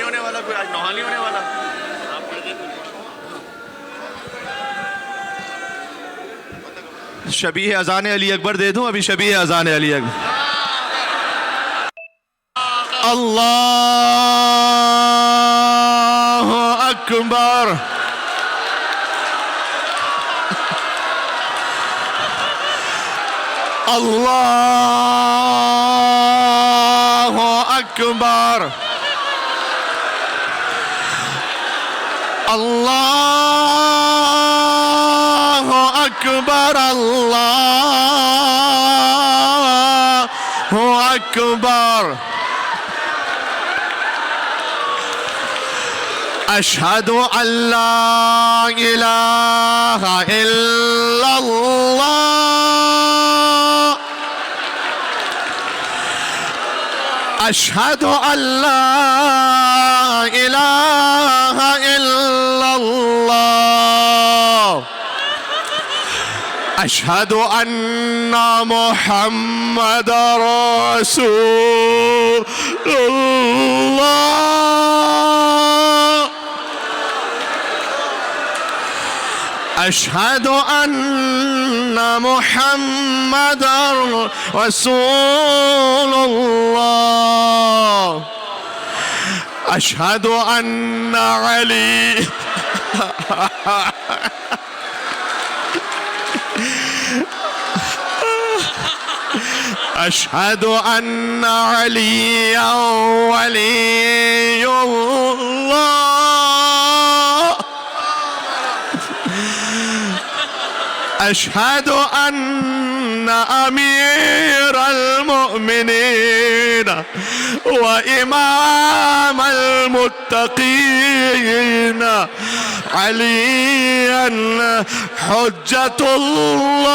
ہونے والا کوئی آج نوحانی ہونے والا. شبیہ اذان علی اکبر دے دوں ابھی. شبیہ اذان علی اکبر. اللہ اکبر. اللہ اکبر. اللہ اکبر. اللہ اکبر. اشہد ان لا الہ الا اللہ. اشہد ان لا الہ الا اللہ. اشہد ان محمد رسول اللہ. اشہد ان محمد رسول اللہ. اشہد ان علی اشہد ان علی ولی اللہ. اشہد ان امیر المؤمنین المؤمنين وإمام المتقين عليا حجة الله.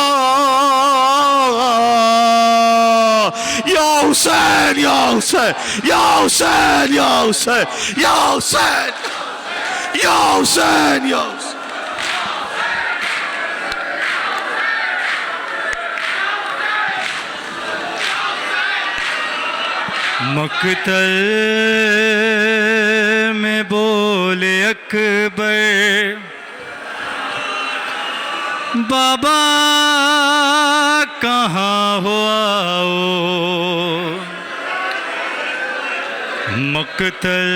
يا حسين يا حسين يا حسين يا حسين يا حسين يا حسين يا حسين. مقتل میں بولے اکبر بابا کہاں ہو آؤ. مقتل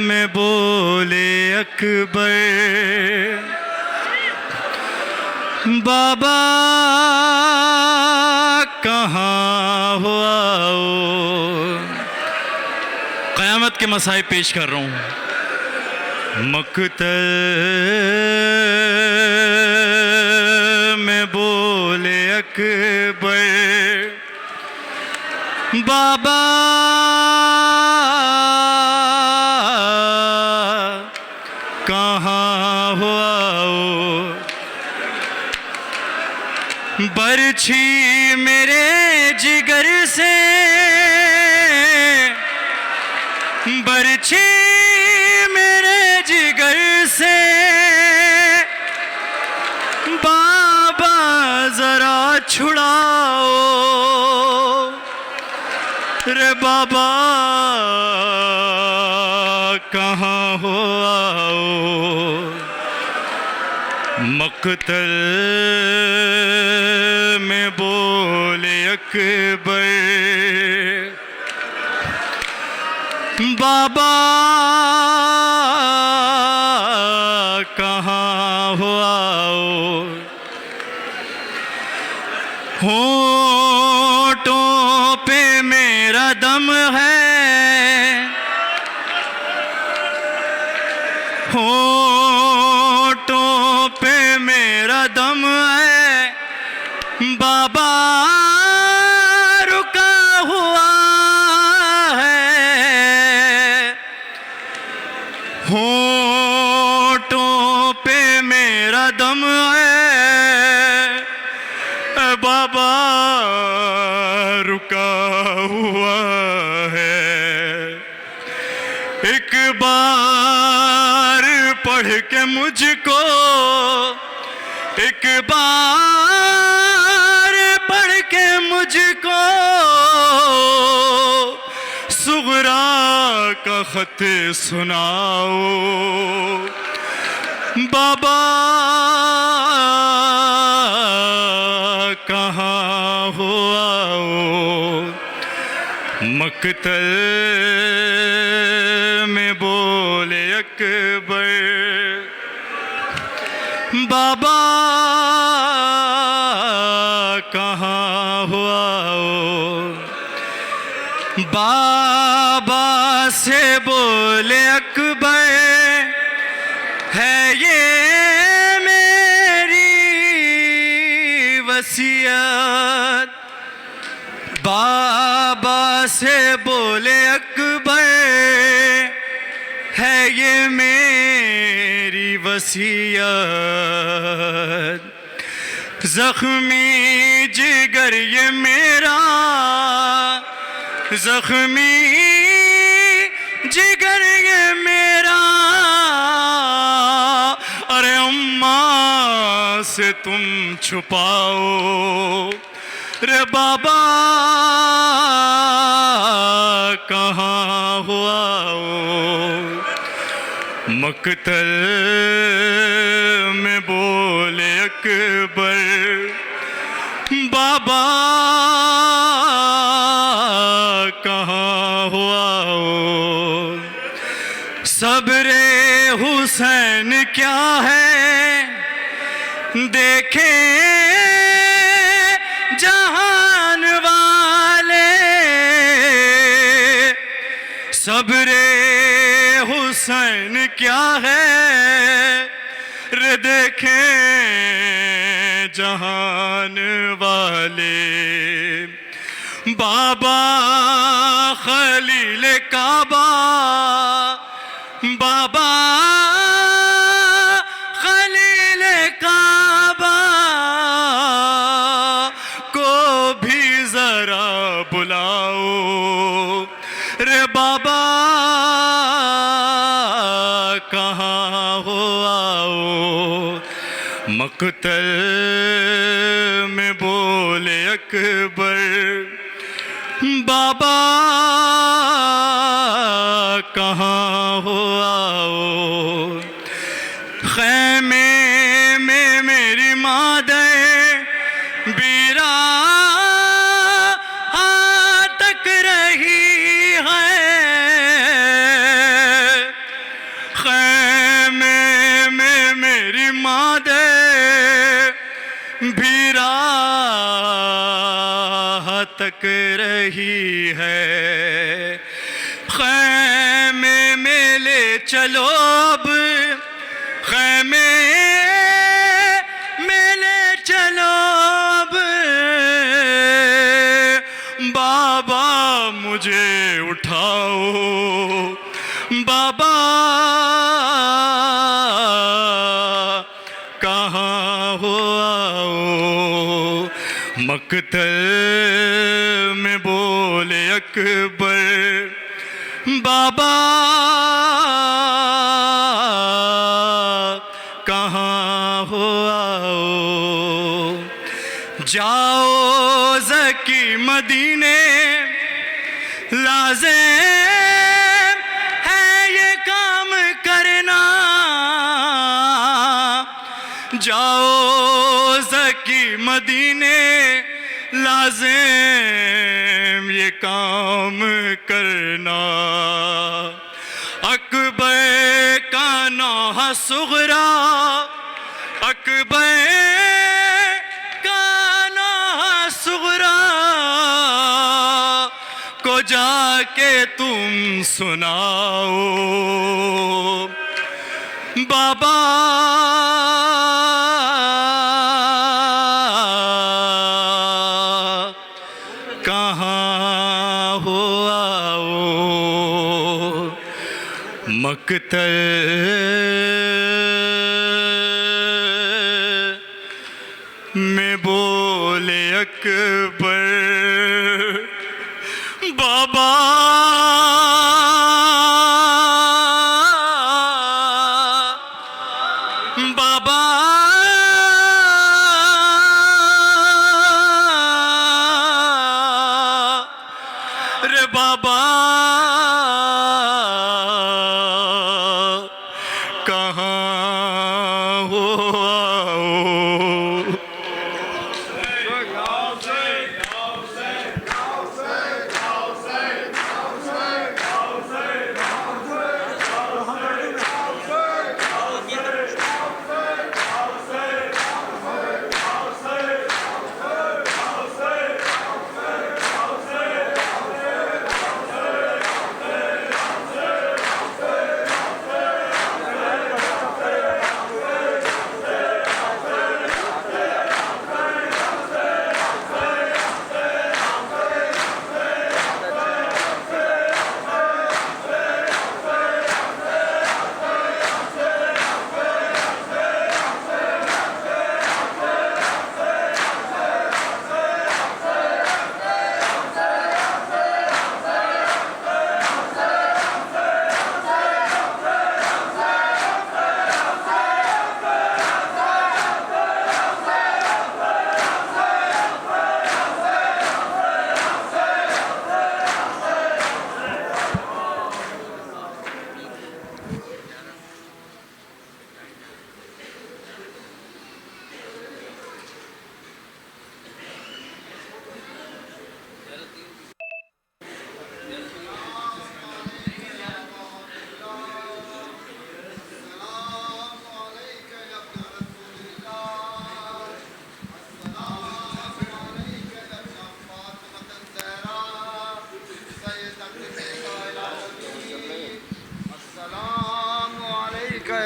میں بولے اکبر بابا کہاں ہو آؤ. قیامت کے مصائب پیش کر رہا ہوں. مقتل میں بولے اکبر بابا کہاں ہو آؤ. برچھی میرے جگر سے برچھی میرے جگر سے بابا ذرا چھڑاؤ. رے بابا کہاں ہو آؤ. مقتل میں بولے اکبر بابا کہاں ہو آؤ. ہونٹوں پہ میرا دم ہے ہونٹوں پہ میرا دم ہے بابا رکا ہوا ہے. ہونٹوں پہ میرا دم ہے بابا رکا ہوا ہے. ایک بار پڑھ کے مجھ کو ایک بار پڑھ کے مجھ کو صغرا کا خط سناؤ. بابا کہاں ہو آؤ. مقتل میں بولے اکبر بابا کہاں ہو آؤ. بابا سے بولے اکبر ہے یہ میری وصیت. بابا سے بولے اکبر ہے یہ میری وصیت. زخمی جگر یہ میرا زخمی جگر یہ میرا. ارے اماں سے تم چھپاؤ. رے بابا کہاں ہو آؤ. مقتل میں بولے اکبر بابا کہاں ہو آؤ. صبر حسین کیا ہے دیکھیں جہان والے. صبر حسین کیا ہے رے دیکھیں جہان والے بابا خلیل کعبہ بابا خلیل کعبہ کو بھی ذرا بلاؤ رے بابا کہاں ہو آؤ مقتل میں بولے اکبر بابا کہاں ہو آؤ خیمے میں میری مادے بیرا تک رہی ہے خیمے میں میری مادے بیرا تک رہی ہے خیمے میں لے چلو اب خیمے میں لے چلو اب بابا مجھے اٹھاؤ بابا کہاں ہو آؤ مقتل میں بولے اکبر بابا کہاں ہو آؤ جاؤ زکی مدینے لازم ہے یہ کام کرنا جاؤ زکی مدینے لازم یہ کام کرنا اکبر کا نوحہ صغرا اکبر کا نوحہ صغرا کو جا کے تم سناؤ بابا کہاں ہو آؤ مقتل میں بولے اکبر بابا بابا رے بابا کہاں ہو آؤ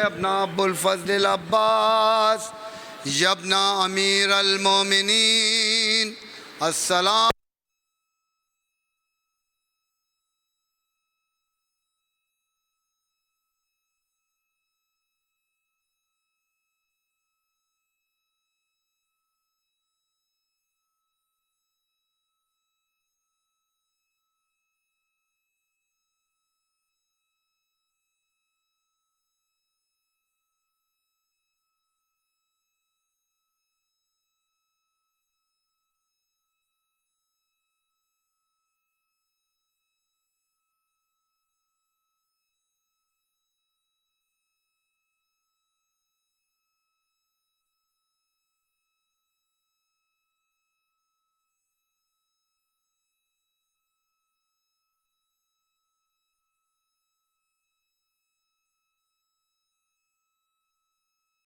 ابن ابو الفضل العباس یبنا امیر المومنین السلام